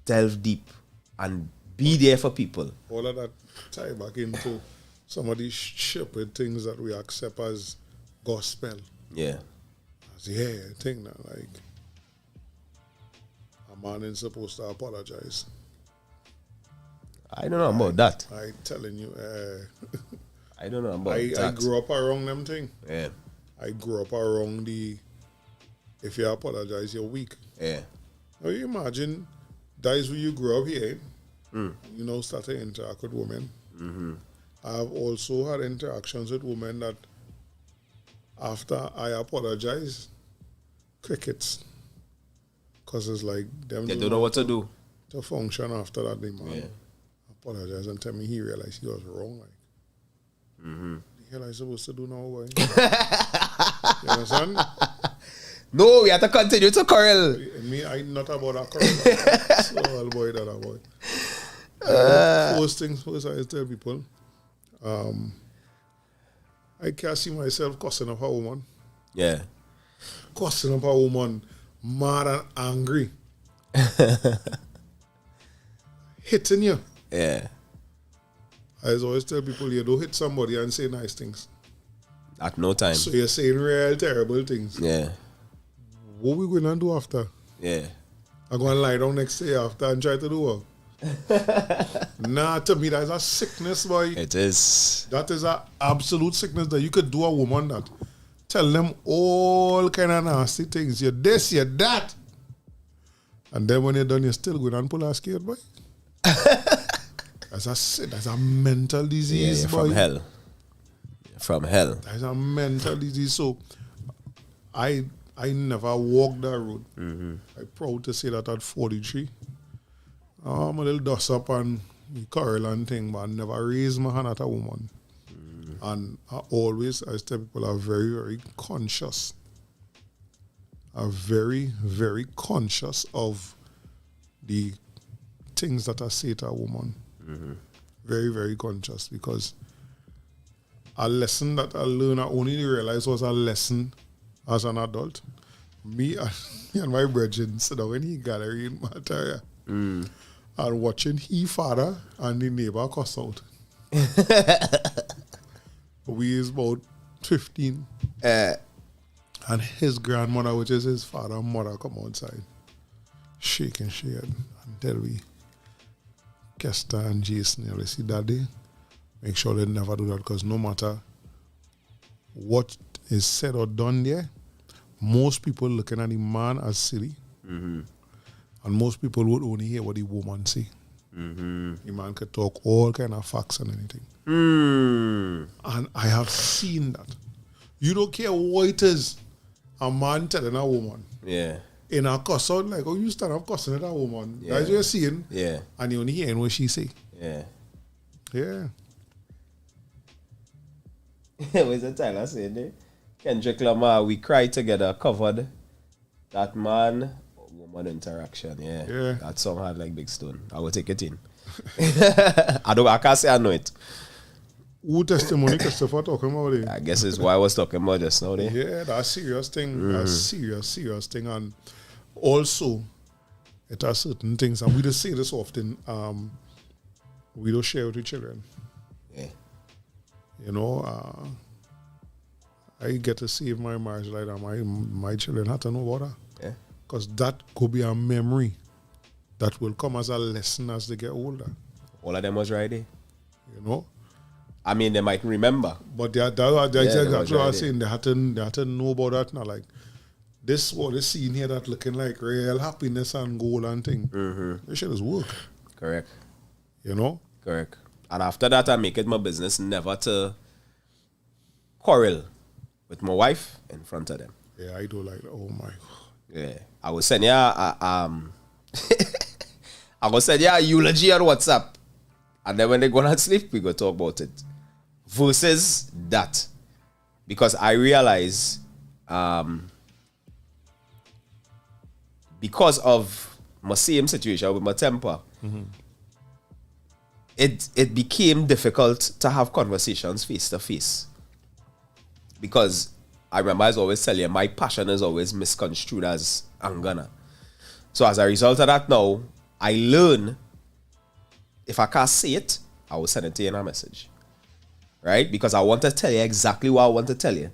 delve deep and be there for people. All of that tie back into some of these stupid things that we accept as gospel. Yeah. As thing that like a man is supposed to apologize. I don't know about that. I telling you, I don't know about I that. grew up around them thing. Yeah. I grew up around the if you apologize, you're weak. Yeah. Now you imagine that is where you grew up here. You know, start to interact with women. I've also had interactions with women that after I apologize, crickets. Because it's like them They don't know what to do. to function after that. The man Yeah. apologize and tell me he realized he was wrong. Like, the hell I supposed to do now, boy? You understand? No, we have to continue to quarrel. Me, I not about that correct. So, boy, that boy. First things first, I tell people, I can't see myself cussing up a woman. Yeah. Cussing up a woman, mad and angry. Hitting you. Yeah. I always tell people, you don't hit somebody and say nice things. At no time. So you're saying real terrible things. Yeah. What we going to do after? Yeah. I'm going to lie down next day after and try to do what? Nah, to me, that's a sickness, boy. It is. That is an absolute sickness that you could do a woman that. Tell them all kind of nasty things. You're this, you're that. And then when you're done, you're still going and pull a skate, boy. That's a mental disease, Yeah, boy. from hell. From hell. That's a mental disease. So I never walked that road. I'm proud to say that at 43. I'm a little dust up and quarrel and thing, but I never raised my hand at a woman. And I tell people, are very, very conscious. Are very, very conscious of the things that I say to a woman. Very, very conscious, because a lesson that I learned, I only realized was a lesson as an adult. Me and my brethren sit down in the gallery in Mataria and watching he father and the neighbor cuss out. We is about 15. And his grandmother, which is his father and mother, come outside, shaking she head and tell me, Kester and Jason, you see daddy, make sure they never do that, because no matter what is said or done there, most people looking at the man as silly. And most people would only hear what the woman say. The man could talk all kind of facts and anything. And I have seen that. You don't care what it is, a man telling a woman. Yeah. In a cuss out, like, oh, you stand up cussing at a woman. Yeah. That's what you're seeing. Yeah. And you only hearing what she say. Yeah. Yeah. What's the Tyler saying there? Kendrick Lamar, We Cry Together covered that man woman interaction. Yeah. Yeah. That song had like big stone. I will take it in. I can't say I know it. Who testimony Christopher talking about it? I guess it's why I was talking about just now there. Yeah, that's a serious thing. That's serious thing. And also, it has certain things, and we just say this often, we don't share with the children. Yeah. You know, I get to save my marriage like that. My children have to know about that. Yeah. Because that could be a memory that will come as a lesson as they get older. All of them was right there. You know? I mean, they might remember. But that's exactly what I right was saying. They had to know about that now. Like, this scene here that looking like real happiness and goal and thing. This shit is work. Correct. You know? Correct. And after that, I make it my business never to quarrel with my wife in front of them. Yeah, I do like that. Oh my God. Yeah. I will send you I will send you a eulogy on WhatsApp. And then when they go to sleep, we go talk about it. Versus that. Because I realize because of my same situation with my temper, it became difficult to have conversations face to face. Because I remember I was always telling you, my passion is always misconstrued as anger. So as a result of that now, I learn, if I can't say it, I will send it to you in a message. Right? Because I want to tell you exactly what I want to tell you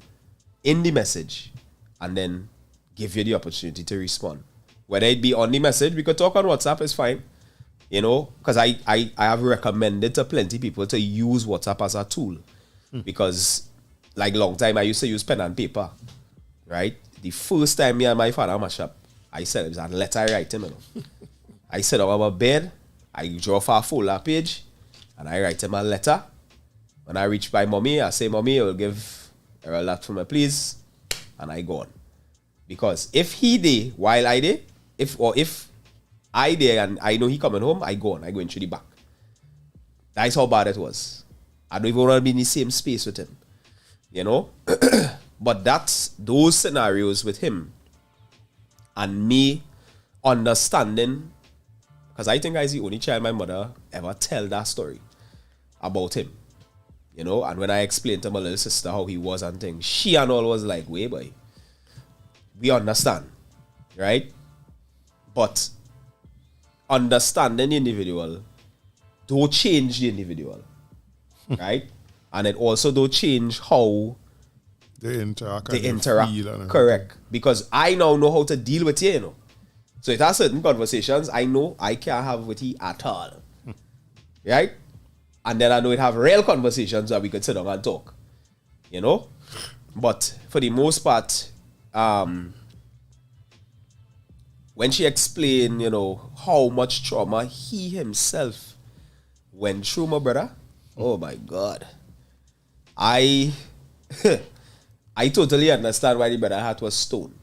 in the message, and then give you the opportunity to respond. Whether it be on the message, we could talk on WhatsApp, it's fine. You know, because I have recommended to plenty people to use WhatsApp as a tool. Because, like, long time I used to use pen and paper. Right? The first time me and my father mash up, I said it was a letter I write him. You know? I sit on my bed, I draw for a folder page, and I write him a letter. When I reach by mommy, I say, Mommy, I will give her a lot for me, please. And I go on. Because if he did while I did, if I did and I know he coming home, I go on. I go into the back. That's how bad it was. I don't even want to be in the same space with him. You know? But that's those scenarios with him and me understanding, because I think I was the only child my mother ever tell that story about him. You know? And when I explained to my little sister how he was and things, she and all was like, wait, boy. We understand. Right? But understanding the individual don't change the individual. Right? And it also don't change how they interact. Correct. Because I now know how to deal with you, you know. So it has certain conversations I know I can't have with you at all. Right? And then I know it have real conversations where we could sit down and talk. You know? But for the most part, when she explained, you know, how much trauma he himself went through, my brother, oh my God. I totally understand why the brother heart was stone.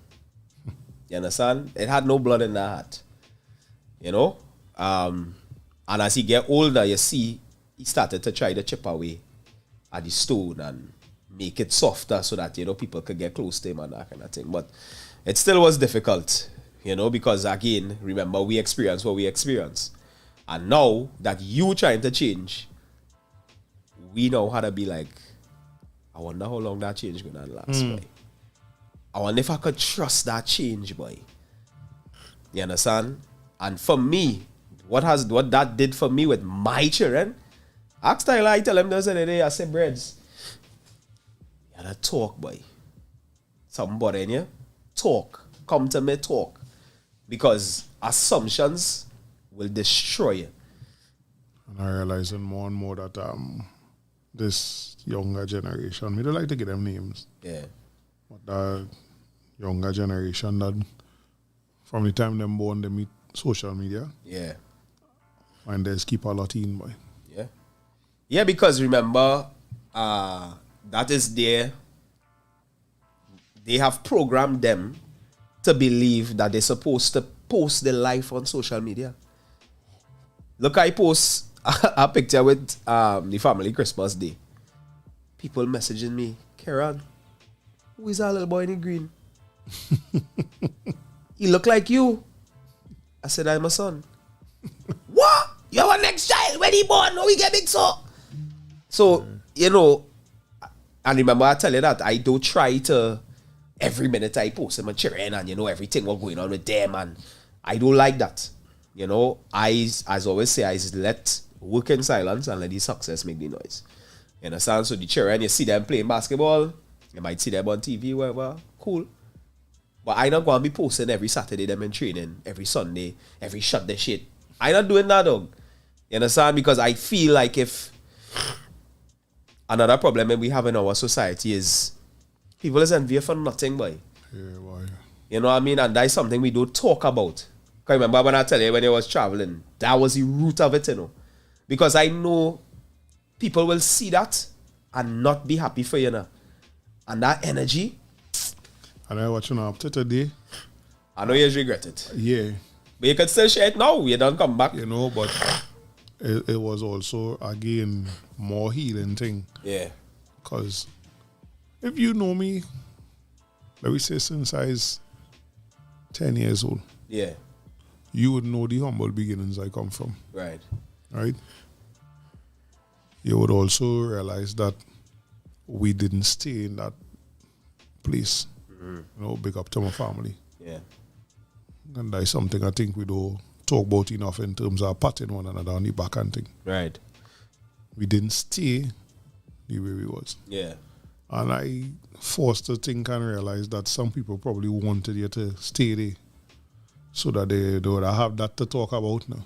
You understand? It had no blood in that heart. You know? And as he get older, you see, he started to try to chip away at the stone and make it softer so that, you know, people could get close to him and that kind of thing. But it still was difficult, you know, because again, remember, we experienced what we experienced. And now that you trying to change, we know how to be like, I wonder how long that change gonna last, boy. I wonder if I could trust that change, boy. You understand? And for me, what that did for me with my children, I tell them the other day, I say, Breads, you gotta talk, boy. Somebody in you, talk. Come to me, talk. Because assumptions will destroy you. And I realizing more and more that this younger generation, we don't like to give them names. Yeah. But the younger generation that from the time them born, they meet social media. Yeah. And they keep a lot in, boy. Yeah. Yeah, because remember, that is they have programmed them to believe that they're supposed to post their life on social media. Look, I post a picture with the family Christmas Day. People messaging me, Karen, who is that little boy in the green? He look like you. I said, I'm a son. What? You're our next child. When he born, no, we get big so, you know, and remember I tell you that I don't try to every minute I post my children and, you know, everything what's going on with them, and I don't like that. You know, as always say, I let work in silence and let the success make the noise. You understand? So the children, you see them playing basketball, you might see them on TV, whatever, cool. But I not going to be posting every Saturday them in training, every Sunday, every shot the shit. I not doing that, dog. You understand? Because I feel like if another problem that we have in our society is people is envious for nothing, boy. Yeah, why? You know what I mean? And that's something we don't talk about. Because remember when I tell you when I was traveling, that was the root of it, you know. Because I know people will see that and not be happy for you now. And that energy. And I watching up to today. I know you regret it. Yeah. But you can still share it now. You don't come back. You know, but it was also, again, more healing thing. Yeah. Because if you know me, let me say since I was 10 years old. Yeah. You would know the humble beginnings I come from. Right. Right? You would also realize that we didn't stay in that place. Big up to my family. Yeah. And that's something I think we don't talk about enough in terms of patting one another on the back and thing. Right. We didn't stay the way we was. Yeah. And I forced to think and realize that some people probably wanted you to stay there so that they would have that to talk about now.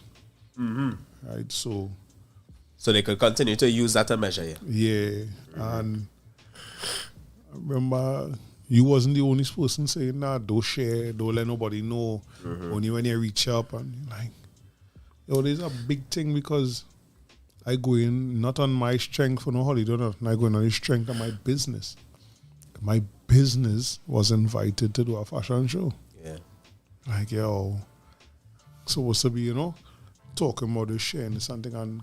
Right, so they could continue to use that to measure you. yeah. And I remember you wasn't the only person saying that. Don't share, don't let nobody know. Only when you reach up and you're like, there's a big thing because I go in not on my strength for no holiday, I go in on the strength of my business. My business was invited to do a fashion show. Yeah. Like, supposed to be, talking about this, sharing something, and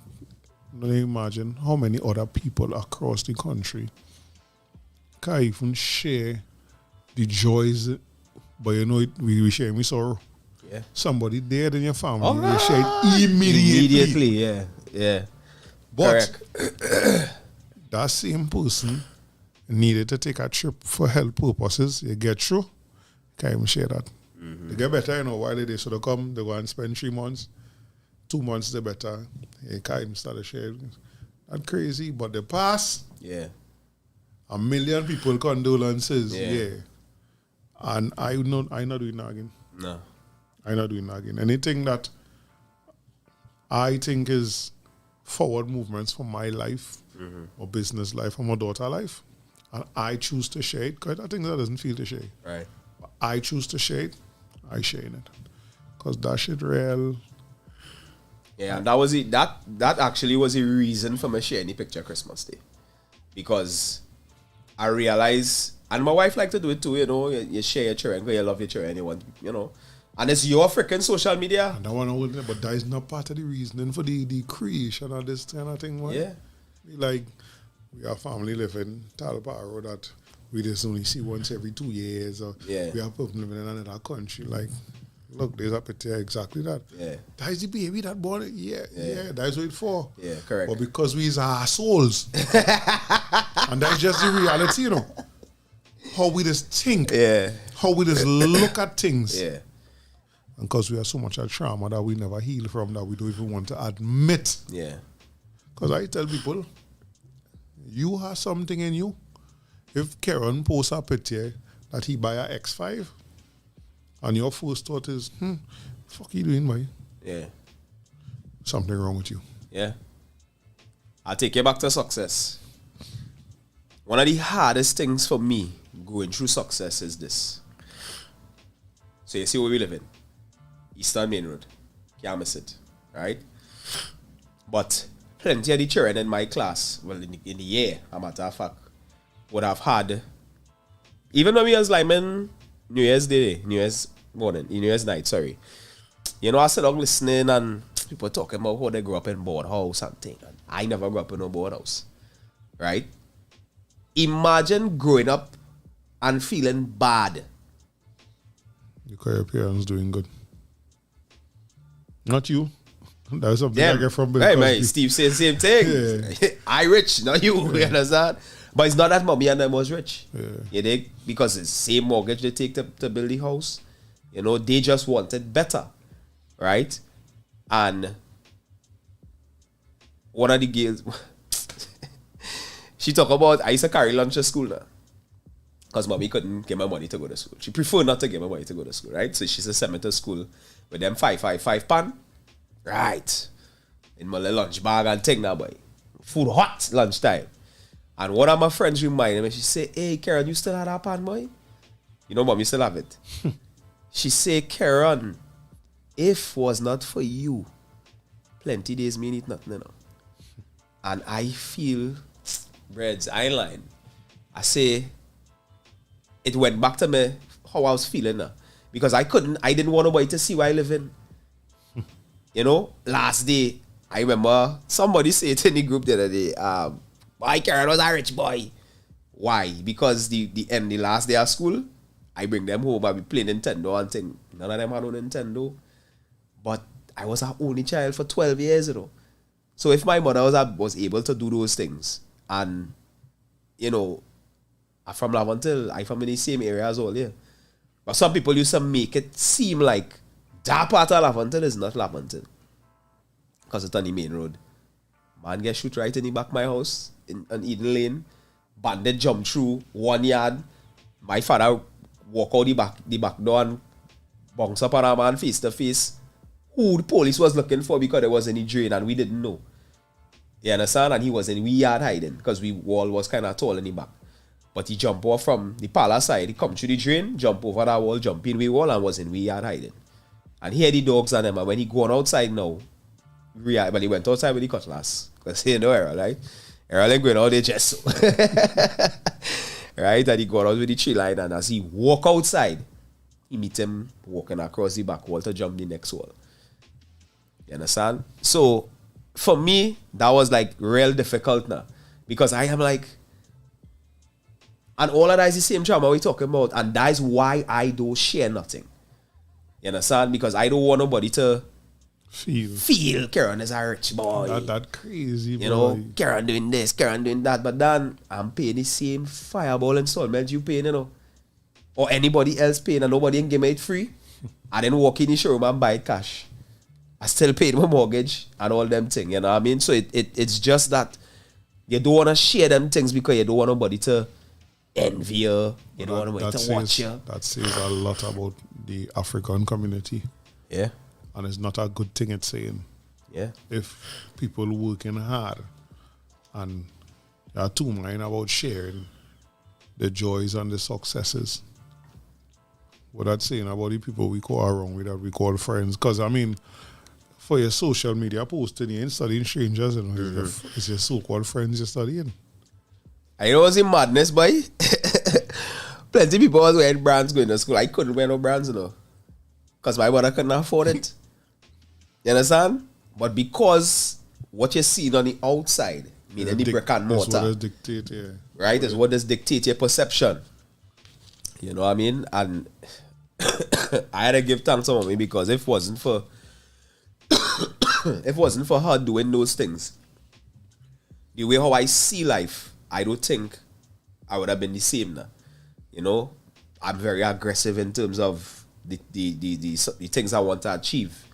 don't imagine how many other people across the country can't even share the joys, but we share me sorrow. Yeah. Somebody dead in your family, you share it immediately. Yeah. But that same person needed to take a trip for health purposes. You get through, can't even share that. They get better, while they so they come, they go and spend 3 months, 2 months they better. You can't even start to share. That's crazy, but the past, Yeah. 1 million people condolences, Yeah. And I not doing that again. No. I'm not doing that again. Anything that I think is forward movements for my life or business life or my daughter life, and I choose to share it, because I think that doesn't feel to share. Right. I choose to share it, I share it. Because that shit real. Yeah, and that was it. That actually was the reason for me sharing the picture Christmas Day. Because I realized, and my wife like to do it too, you share your children because you love your children, and it's your freaking social media. And that one, but that is not part of the reasoning for the creation of this kind of thing, man. Yeah. Like, we have family living Talparo that we just only see once every 2 years, or we have people living in another country. Like, look, there's a picture exactly that. Yeah. That's the baby that born. Yeah, that's what it's for. Yeah, correct. But because we are assholes, and that's just the reality, how we just think, how we just look at things. Yeah. And because we have so much of trauma that we never heal from, that we don't even want to admit. Yeah. Because I tell people, you have something in you. If Karen posts a picture that he buy a X5, and your first thought is, fuck you doing, boy? Yeah. Something wrong with you. Yeah. I'll take you back to success. One of the hardest things for me going through success is this. So you see where we live in? Eastern Main Road. Can't miss it. Right? But plenty of the children in my class, well, in the year, a matter of fact, would have had, even when we was like, man, New Year's Day, New Year's morning, New Year's night, sorry. I sit down listening and people talking about how they grew up in board house and thing. And I never grew up in no board house. Right? Imagine growing up and feeling bad. Because your parents doing good. Not you. That's something I get from Bill Hey, Cosby. man, Steve said the same thing. Yeah. I rich, not you. You understand? But it's not that mommy and them was rich. Yeah. You dig? Because it's the same mortgage they take to build the house. They just wanted better. Right? And one of the girls, she talk about, I used to carry lunch to school now. Because mommy couldn't give me money to go to school. She preferred not to give me money to go to school, right? So she used to send me to school with them 5 pan. Right. In my little lunch bag and thing now, boy. Food hot lunchtime. And one of my friends reminded me, she say, hey, Karen, you still have that pan, boy? Mommy still have it. She say, Karen, if was not for you, plenty days me eat nothing, And I feel, breads, I ain't lying. I say, it went back to me how I was feeling now. Because I didn't want nobody to see where I live in. Last day, I remember somebody said in the group the other day, boy, Karen was a rich boy. Why? Because the last day of school, I bring them home and we play Nintendo and thing. None of them had no Nintendo. But I was her only child for 12 years, So if my mother was able to do those things and, I'm from Laventille. I'm from in the same area as all, yeah. But some people used to make it seem like that part of Laventille is not Laventille. Because it's on the main road. Man get shoot right in the back of my house on Eden Lane. Bandit jump through 1 yard. My father walk out the back door and bounce up on a man face to face. Who the police was looking for because there was any drain and we didn't know. You understand? And he was in we yard hiding because we wall was kind of tall in the back. But he jumped off from the palace side. He come through the drain, jump over that wall, jump in we wall and was in we yard hiding. And he had the dogs on him. And when he gone outside now, but he went outside with the cutlass. Because he know Errol, right? Errol ain't going out there just so. Right? And he got out with the tree line. And as he walk outside, he meet him walking across the back wall to jump the next wall. You understand? So, for me, that was like real difficult now. Because I am like, and all of that is the same trauma we're talking about. And that is why I don't share nothing. You understand? Because I don't want nobody to feel Karen is a rich boy. That crazy, boy. You know, Karen doing this, Karen doing that. But then I'm paying the same fireball installment you paying, you know. Or anybody else paying and nobody can give me it free. I didn't walk in the showroom and buy it cash. I still paid my mortgage and all them things, you know what I mean? So it's just that you don't want to share them things because you don't want nobody to envy you. You don't want nobody to watch you. That says a lot about the African community. Yeah. And it's not a good thing it's saying. Yeah. If people working hard and they are too mind about sharing the joys and the successes. What that's saying about the people we call around with that we call friends. Because, I mean, for your social media posting, you ain't studying strangers, you know. It's your so-called friends you're studying. I know it was in madness, boy. Plenty of people was wearing brands going to school. I couldn't wear no brands, you know. Because my mother couldn't afford it. You understand? But because what you're seeing on the outside, meaning the brick and mortar. That's what it dictate, yeah. Right? Is what does dictate your perception. You know what I mean? And I had to give thanks to mommy because if it wasn't for her doing those things, the way how I see life, I don't think I would have been the same now. You know? I'm very aggressive in terms of the things I want to achieve,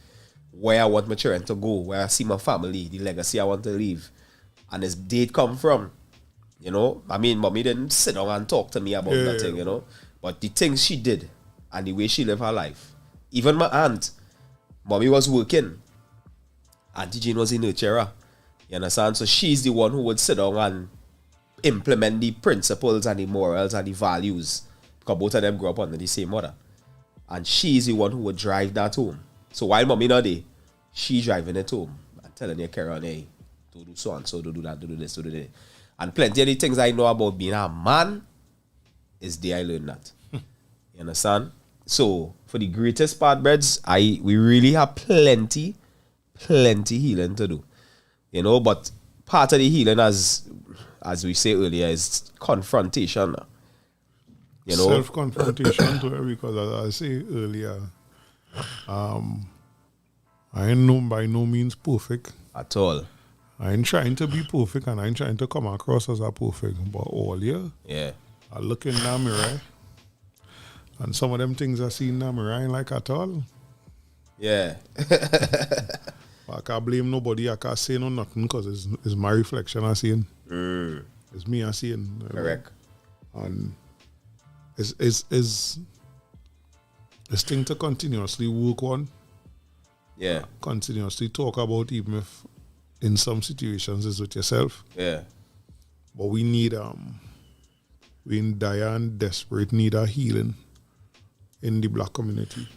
where I want my children to go, where I see my family, the legacy I want to leave. And this date come from, you know? I mean, mommy didn't sit down and talk to me about nothing, you know? But the things she did and the way she lived her life. Even my aunt, mommy was working. Auntie Jane was a nurturer. You understand? So she's the one who would sit down and implement the principles and the morals and the values. Because both of them grew up under the same mother. And she's the one who would drive that home. So while mommy not there, she driving it home. And telling you, Karen, hey, don't do so and so, don't do that, don't do this, don't do that. And plenty of the things I know about being a man is there I learned that. You understand? So for the greatest part, Breds, we really have plenty healing to do. You know, but part of the healing, as we say earlier, is confrontation. You know, self-confrontation to it, because as I say earlier, I ain't by no means perfect at all. I ain't trying to be perfect and I ain't trying to come across as a perfect, but all year, I look in the mirror and some of them things I see in the mirror I ain't like at all. Yeah. I can't blame nobody. I can't say no nothing because it's my reflection I seeing. It's me I seeing. Correct. And it's thing to continuously work on. Yeah. Continuously talk about, even if in some situations it's with yourself. Yeah. But we need we in dire and desperate need of healing in the black community.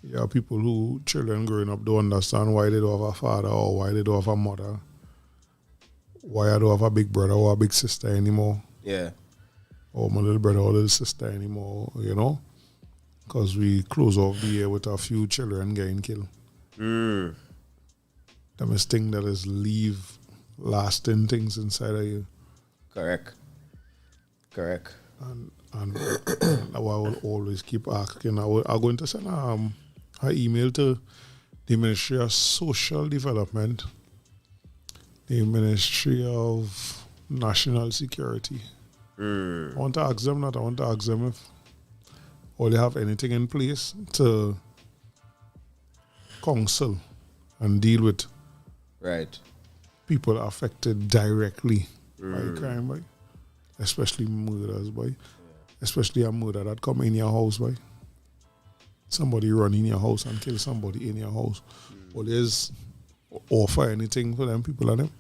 Yeah, people who children growing up don't understand why they don't have a father or why they don't have a mother, why I don't have a big brother or a big sister anymore. Yeah. Or my little brother or little sister anymore, you know? Because we close off the year with a few children getting killed. Them is thing that is leave lasting things inside of you. Correct. And I will always keep asking. I'm going to send an email to the Ministry of Social Development, the Ministry of National Security, I want to ask them that. I want to ask them if or they have anything in place to counsel and deal with Right. people affected directly by crime, boy. Especially murders, boy. Especially a murder that come in your house, boy. Somebody run in your house and kill somebody in your house. Or there's offer anything for them people and them.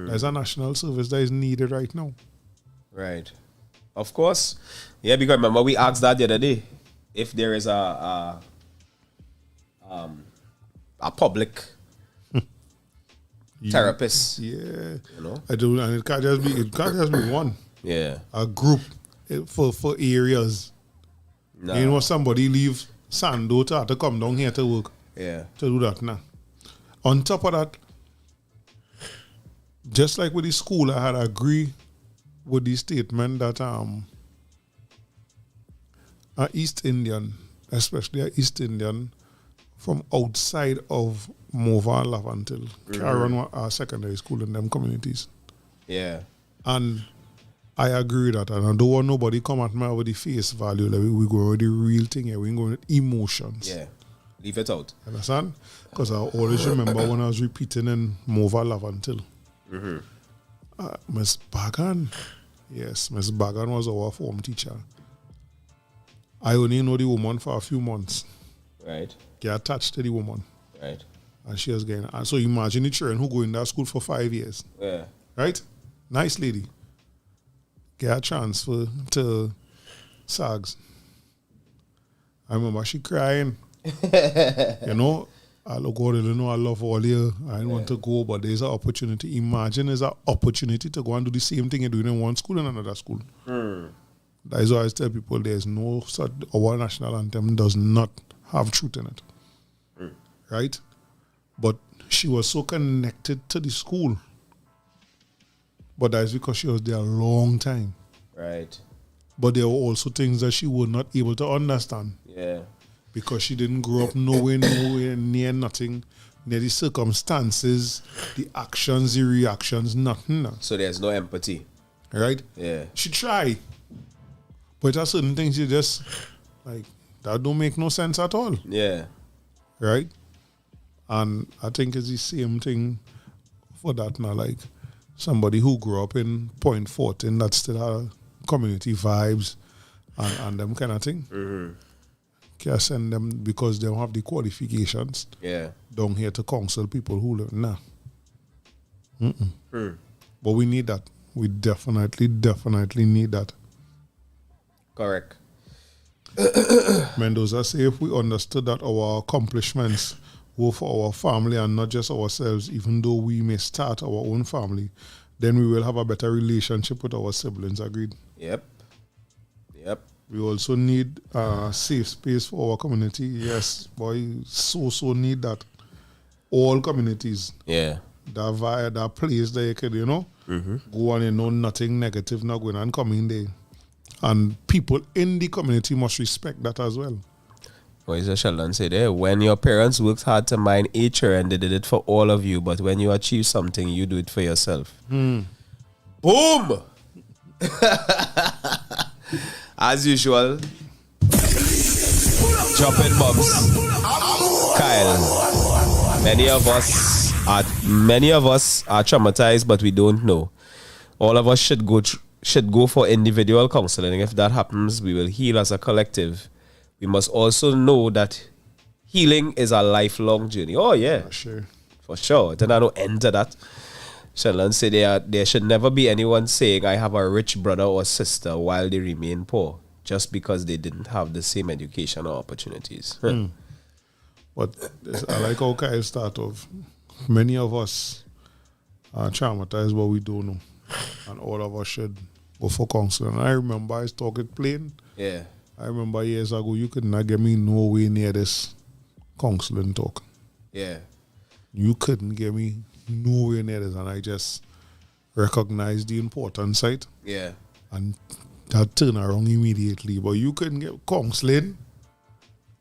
There's a national service that is needed right now. Right. Of course. Yeah, because remember we asked that the other day. If there is a public therapist. Yeah. You know? I do, and it can't just be one. Yeah. A group for areas. Nah. You know, somebody leave Sando to come down here to work. Yeah. To do that now. On top of that, just like with the school, I had agreed with the statement that a East Indian, especially a East Indian from outside of Mova and Lavantil, carry on our secondary school in them communities. Yeah. And I agree with that. And I don't want nobody come at me with the face value. Like we go with the real thing here. We go with emotions. Yeah. Leave it out. Understand? Because I always remember when I was repeating in Mova Lavantil. Miss Bagan. Yes, Miss Bagan was our form teacher. I only know the woman for a few months. Right. Get attached to the woman. Right. And she was getting... And so imagine the children who go in that school for 5 years. Yeah. Right? Nice lady. Get a transfer to SAGS. I remember she crying. You know, I look God, you know, I love all you. I don't want to go, but there's an opportunity. Imagine there's an opportunity to go and do the same thing you're doing in one school and another school. That is why I always tell people there's no such, our national anthem does not have truth in it. Right? But she was so connected to the school. But that's because she was there a long time. Right. But there were also things that she was not able to understand. Yeah. Because she didn't grow up nowhere near nothing, near the circumstances, the actions, the reactions, nothing. No. So there's no empathy. Right? Yeah. She tried. But there are certain things you just, like, that don't make no sense at all. Yeah. Right? And I think it's the same thing for that now. Like, somebody who grew up in Point 14 that still have community vibes and them kind of thing. Can send them because they don't have the qualifications. Yeah. Down here to counsel people who live. Nah. But we need that. We definitely need that. Correct. Mendoza say if we understood that our accomplishments were for our family and not just ourselves, even though we may start our own family, then we will have a better relationship with our siblings. Agreed? Yep. We also need a safe space for our community. Yes, boy, so need that. All communities. Yeah. That place that you could, you know, go on and know nothing negative not going on coming there. And people in the community must respect that as well. What is it Sheldon say there? When your parents worked hard to mine a children, they did it for all of you. But when you achieve something, you do it for yourself. Boom! As usual, dropping bombs. Kyle, many of us are traumatized, but we don't know. All of us should go for individual counseling. If that happens, we will heal as a collective. We must also know that healing is a lifelong journey. Oh yeah, for sure. Then I don't end to that. Sheldon say there should never be anyone saying I have a rich brother or sister while they remain poor, just because they didn't have the same education or opportunities. But I like how Kyle start off. Many of us are traumatized, but we don't know. And all of us should go for counseling. And I remember I talk it plain. Yeah. I remember years ago, you could not get me nowhere near this counseling talk. Yeah. You couldn't get me nowhere near this. And I just recognized the importance of it. Yeah. And that turned around immediately. But you couldn't get counseling,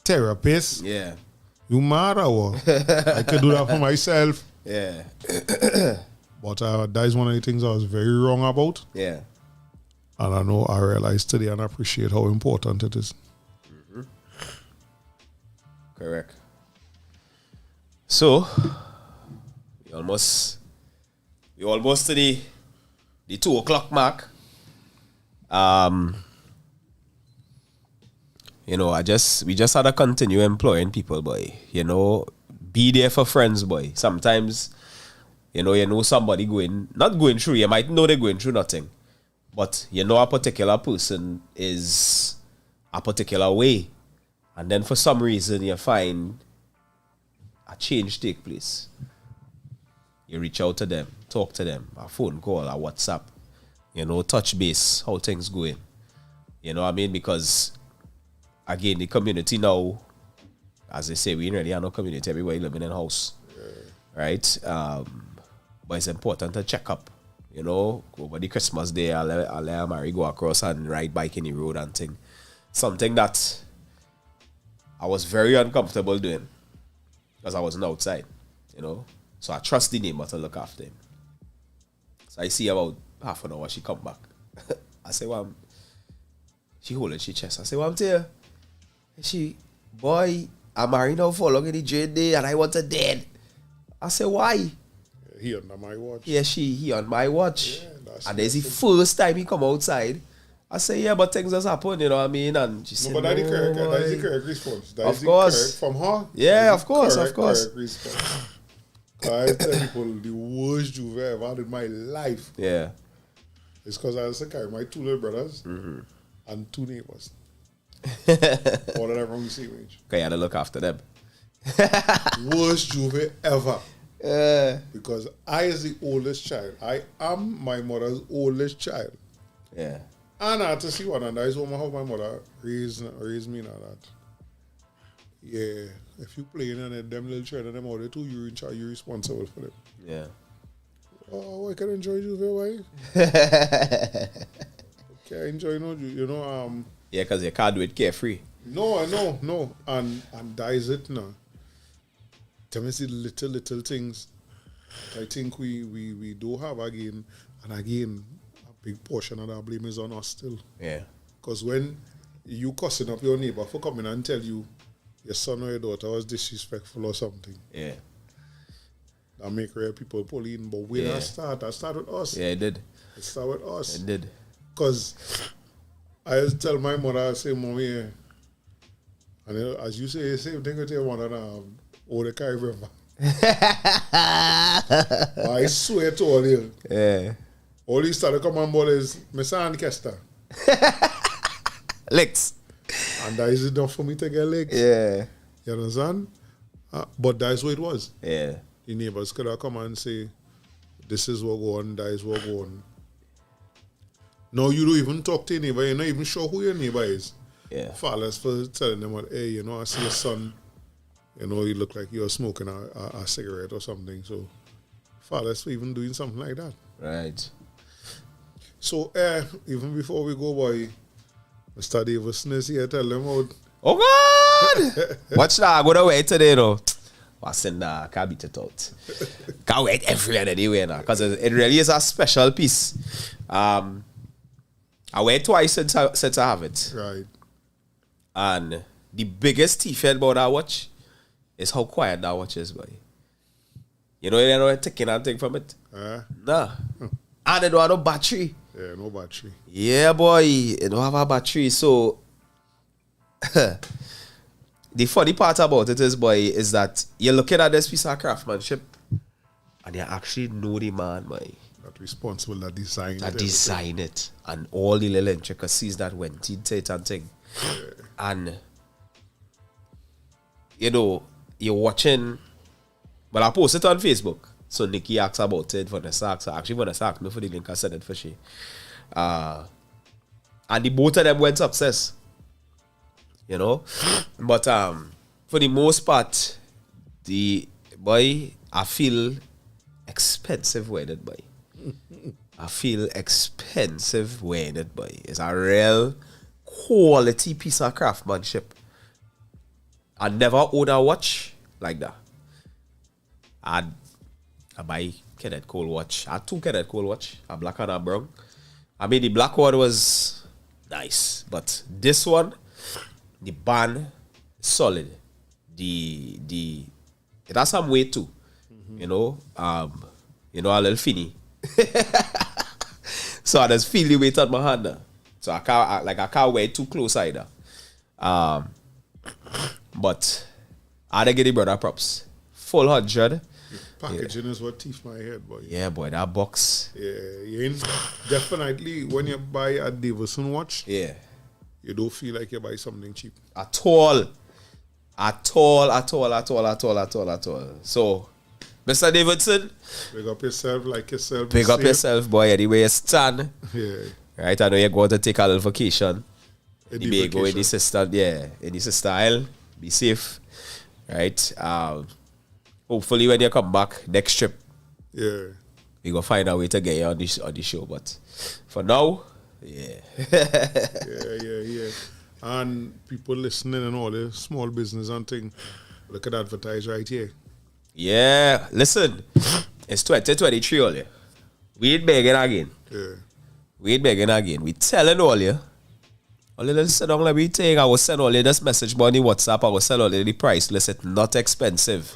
therapist. Yeah. You mad or what? I could do that for myself. Yeah. But that is one of the things I was very wrong about. Yeah. And I know I realize today and appreciate how important it is. Correct. So, we almost to the 2 o'clock mark. You know, we just had to continue employing people, boy. You know, be there for friends, boy. Sometimes, you know somebody not going through, you might know they're going through nothing. But you know a particular person is a particular way. And then for some reason you find a change take place. You reach out to them, talk to them, a phone call, a WhatsApp, you know, touch base, how things going. You know what I mean? Because again, the community now, as they say, we ain't really have no community, everybody living in a house. Right? But it's important to check up. You know, over the Christmas day, I'll let Mary go across and ride bike in the road and thing. Something that I was very uncomfortable doing because I wasn't outside, you know. So I trust the neighbor to look after him. So I see about half an hour she come back. I say, well, she holding she chest. I say, well, I'm here. And she, boy, I'm married now for long in the drain day and I want her dead. I say, why? He under my watch. Yeah, he on my watch. Yeah, and there's the first time he come outside. I say, yeah, but things just happen, you know what I mean? And she said, but that's the correct response. That of is course. The correct, from her. Yeah, of course. Correct response. I tell people the worst Juve I ever had in my life. Yeah. It's because I used to carry my 2 little brothers and 2 neighbors. All of them from the same age. Okay, you had to look after them. Worst Juve ever. Because I is the oldest child. I am my mother's oldest child. Yeah. And I had to see one, and that is how my mother raised me and all that. Yeah, if you playing and them little children them out there too, you're in charge, you're responsible for them. Yeah. Oh, I can enjoy you very well. Okay, enjoy you know. Yeah, because you can't do it carefree. No, and that is it now. Tell me, see little things. I think we do have again, and again, a big portion of that blame is on us still. Yeah. Because when you cussing up your neighbor for coming and tell you your son or your daughter was disrespectful or something. Yeah. That make real people pull in. But when that start with us. Yeah, it did. It started with us. It did. Because I just tell my mother, I say, Mommy, and as you say, the same thing with your mother now, or the Caribbean. I swear to all you. Yeah. All he started come on board is my son Kester. Licks. And that is enough for me to get legs. Yeah. You understand? But that's what it was. Yeah. The neighbors could have come and say, this is what go on, that is what go on. Now you don't even talk to your neighbor, you're not even sure who your neighbor is. Yeah. Fathers for telling them, hey, you know, I see your son, you know, you look like you're smoking a cigarette or something. So fathers for even doing something like that. Right. So even before we go, boy, Mr. Davison is here, tell them out. Oh God! Watch that, I go to wait today though. I said, nah, I can't beat it out. Can't wait everywhere anyway now. Because it really is a special piece. I went twice since I have it. Right. And the biggest thief about that watch is how quiet that watch is, boy. You know taking anything from it? Nah. And it don't have no battery. Yeah, no battery. Yeah, boy. It don't have a battery. So the funny part about it is, boy, is that you're looking at this piece of craftsmanship and you actually know the man, boy. That responsible, that design. That design it. And all the little intricacies that went into it and thing. Yeah. And, you know, you're watching. Well, I posted it on Facebook. So Nikki asked about it, Vanessa asked. Actually, Vanessa asked me for the link. I sent it for she. And the both of them went success. You know? But for the most part, the boy, I feel expensive wearing it, boy. I feel expensive wearing it, boy. It's a real quality piece of craftsmanship. I never owned a watch like that. I buy Kenneth Cole watch. I had 2 Kenneth Cole watch, a black and a brown. I mean, the black one was nice, but this one, the band, solid. It has some weight too, you know. A little finny. So I just feel the weight on my hand now. So I can't wear it too close either. But I give the brother props. Full 100. Packaging is what teeth my head, boy. Yeah, boy, that box. Yeah, you ain't definitely when you buy a Davison watch, Yeah. you don't feel like you buy something cheap. At all. So, Mr. Davidson, Big up yourself like yourself. pick up yourself, boy, anyway you stand. Yeah. Right, I know you're going to take a little vacation. Any You may go in the vacation. system, in the style. Be safe. Right? Hopefully when you come back next trip, Yeah. we gonna find a way to get you on the show. But for now, yeah. Yeah. And people listening and all the small business and thing, look at advertise right here. Yeah. Listen, it's 2023 all yeah. We ain't begging again. Yeah. We ain't begging again. We telling all you. All you just sit down like we take. I will send all you this message money WhatsApp. I will send all you the price list. It's not expensive.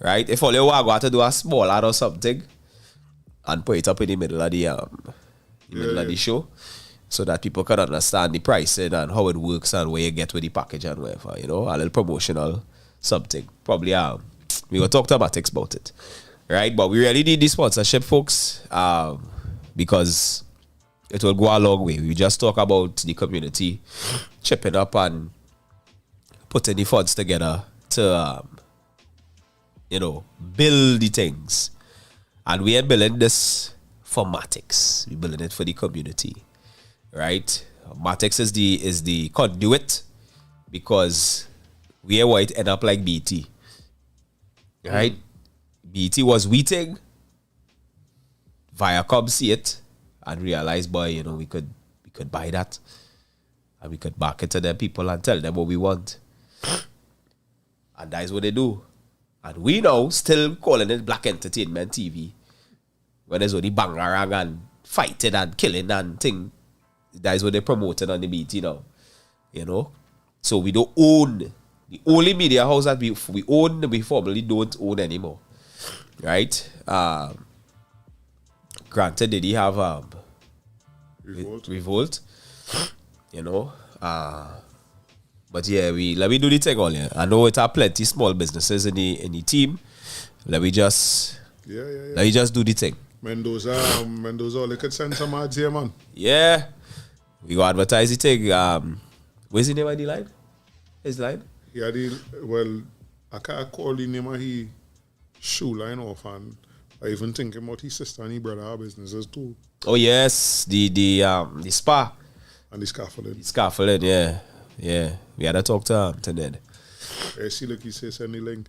Right? If all you want to do a small ad or something and put it up in the middle of the show so that people can understand the pricing and how it works and where you get with the package and whatever, you know, a little promotional something. Probably we will talk to Matix about it. Right? But we really need the sponsorship, folks, because it will go a long way. We just talk about the community chipping up and putting the funds together to build the things. And we ain't building this for Matix. We're building it for the community. Right? Matix is the conduit because we are what end up like BT. Right? BT was waiting. Viacom see it and realize, boy, we could buy that. And we could back it to them people and tell them what we want. And that is what they do. And we now still calling it Black Entertainment TV. When there's only bangarang and fighting and killing and thing. That is what they're promoting on the BT now. So we don't own. The only media house that we own, we formally don't own anymore. Right? Granted, did he have Revolt? But yeah, let me do the thing all here. I know it are plenty small businesses in the team. Let me just let me just do the thing. Mendoza, they could send some ads here, man. Yeah. We go advertise the thing. Where's the name of the line? His line? Yeah, I can't call the name of his shoe line off, and I even thinking about his sister and his brother have businesses too. Oh yes, the spa. And the scaffolding. The scaffolding, yeah. Yeah. We had to talk to Ned. I see, look, he says send the link.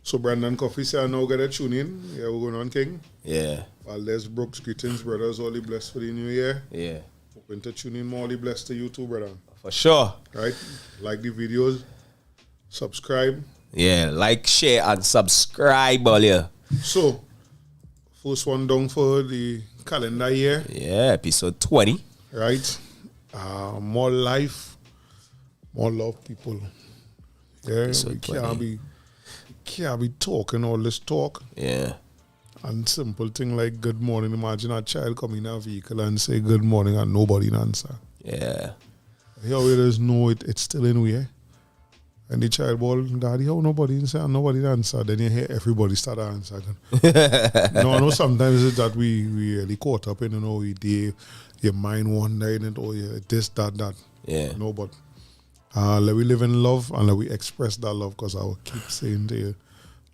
So Brandon Coffee say I now got to tune in. Yeah, we're going on, King. Yeah. Valdez Brooks, greetings, brothers. All the blessed for the new year. Yeah. Hoping to tune in more. All the blessed to you too, brother. For sure. Right? Like the videos. Subscribe. Yeah. Like, share, and subscribe, all yeah. So, first one down for the calendar year. Yeah, episode 20. Right? More life, more love, people. Yeah, we can't be talking all this talk. Yeah. And simple thing like good morning. Imagine a child come in a vehicle and say good morning and nobody answer. Yeah. Here we just know it's still in way. And the child ball, daddy, how nobody answer and nobody answer. Then you hear everybody start answering. I know sometimes it's that we really caught up in, your mind wandering and this, that. Yeah. But let we live in love and let we express that love, because I will keep saying to you,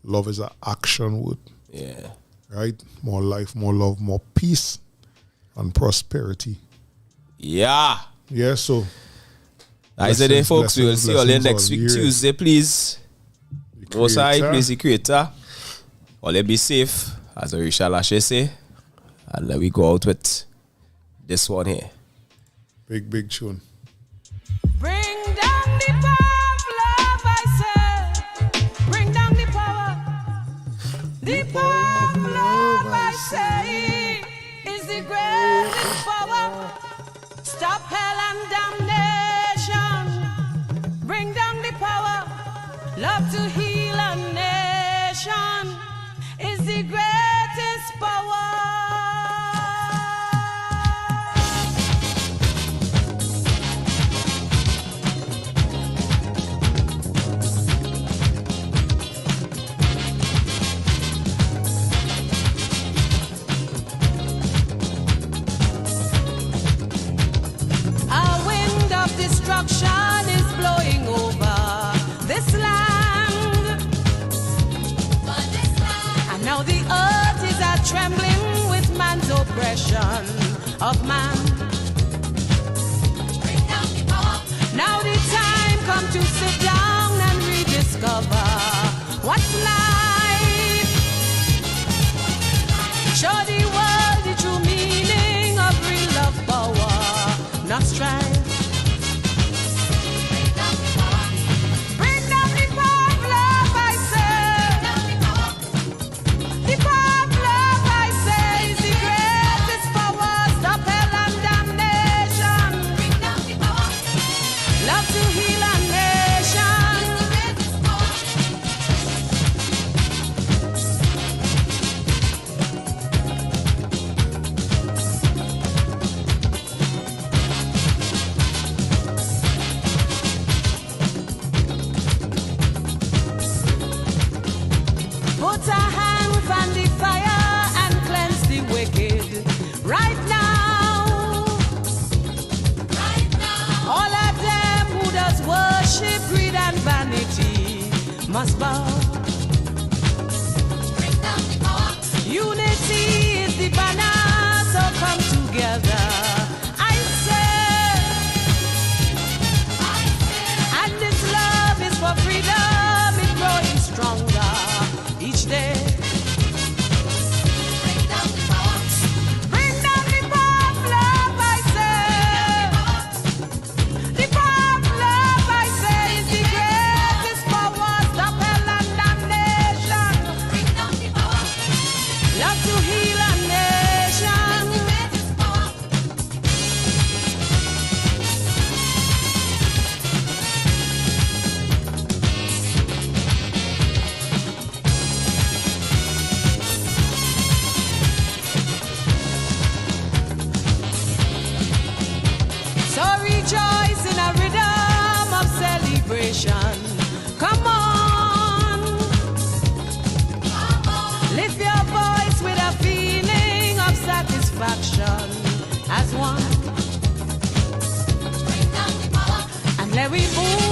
love is an action word. Yeah. Right? More life, more love, more peace and prosperity. Yeah. Yeah, so. I said, hey, folks, we will see you all next week, Tuesday, please. Most high, please, the creator. All be safe, as Orisha Lashe say. And let we go out with this one here. Big tune. Bring down the power of love, I say. Bring down the power. The power of love, I say, is the greatest power. transgression of man. Now the time come to sit down and rediscover what's life. Show the world the true meaning of real love, power, not strife. Bring down the power of love, I say. The power of love, I say, is the greatest power. Stop hell and damnation. Love to heal a nation. Put a hand on the fire and cleanse the wicked. Right now. All of them who does worship, greed and vanity must bow. Unity is the banner, so come together. I say, and this love is for freedom, it's growing stronger each day. Bring down the power of love, I say. The power of love, I say, is the greatest power. Stop hell and damnation. Love to heal a nation. So rejoice in a rhythm of celebration. Come on. Lift your voice with a feeling of satisfaction as one. And let we move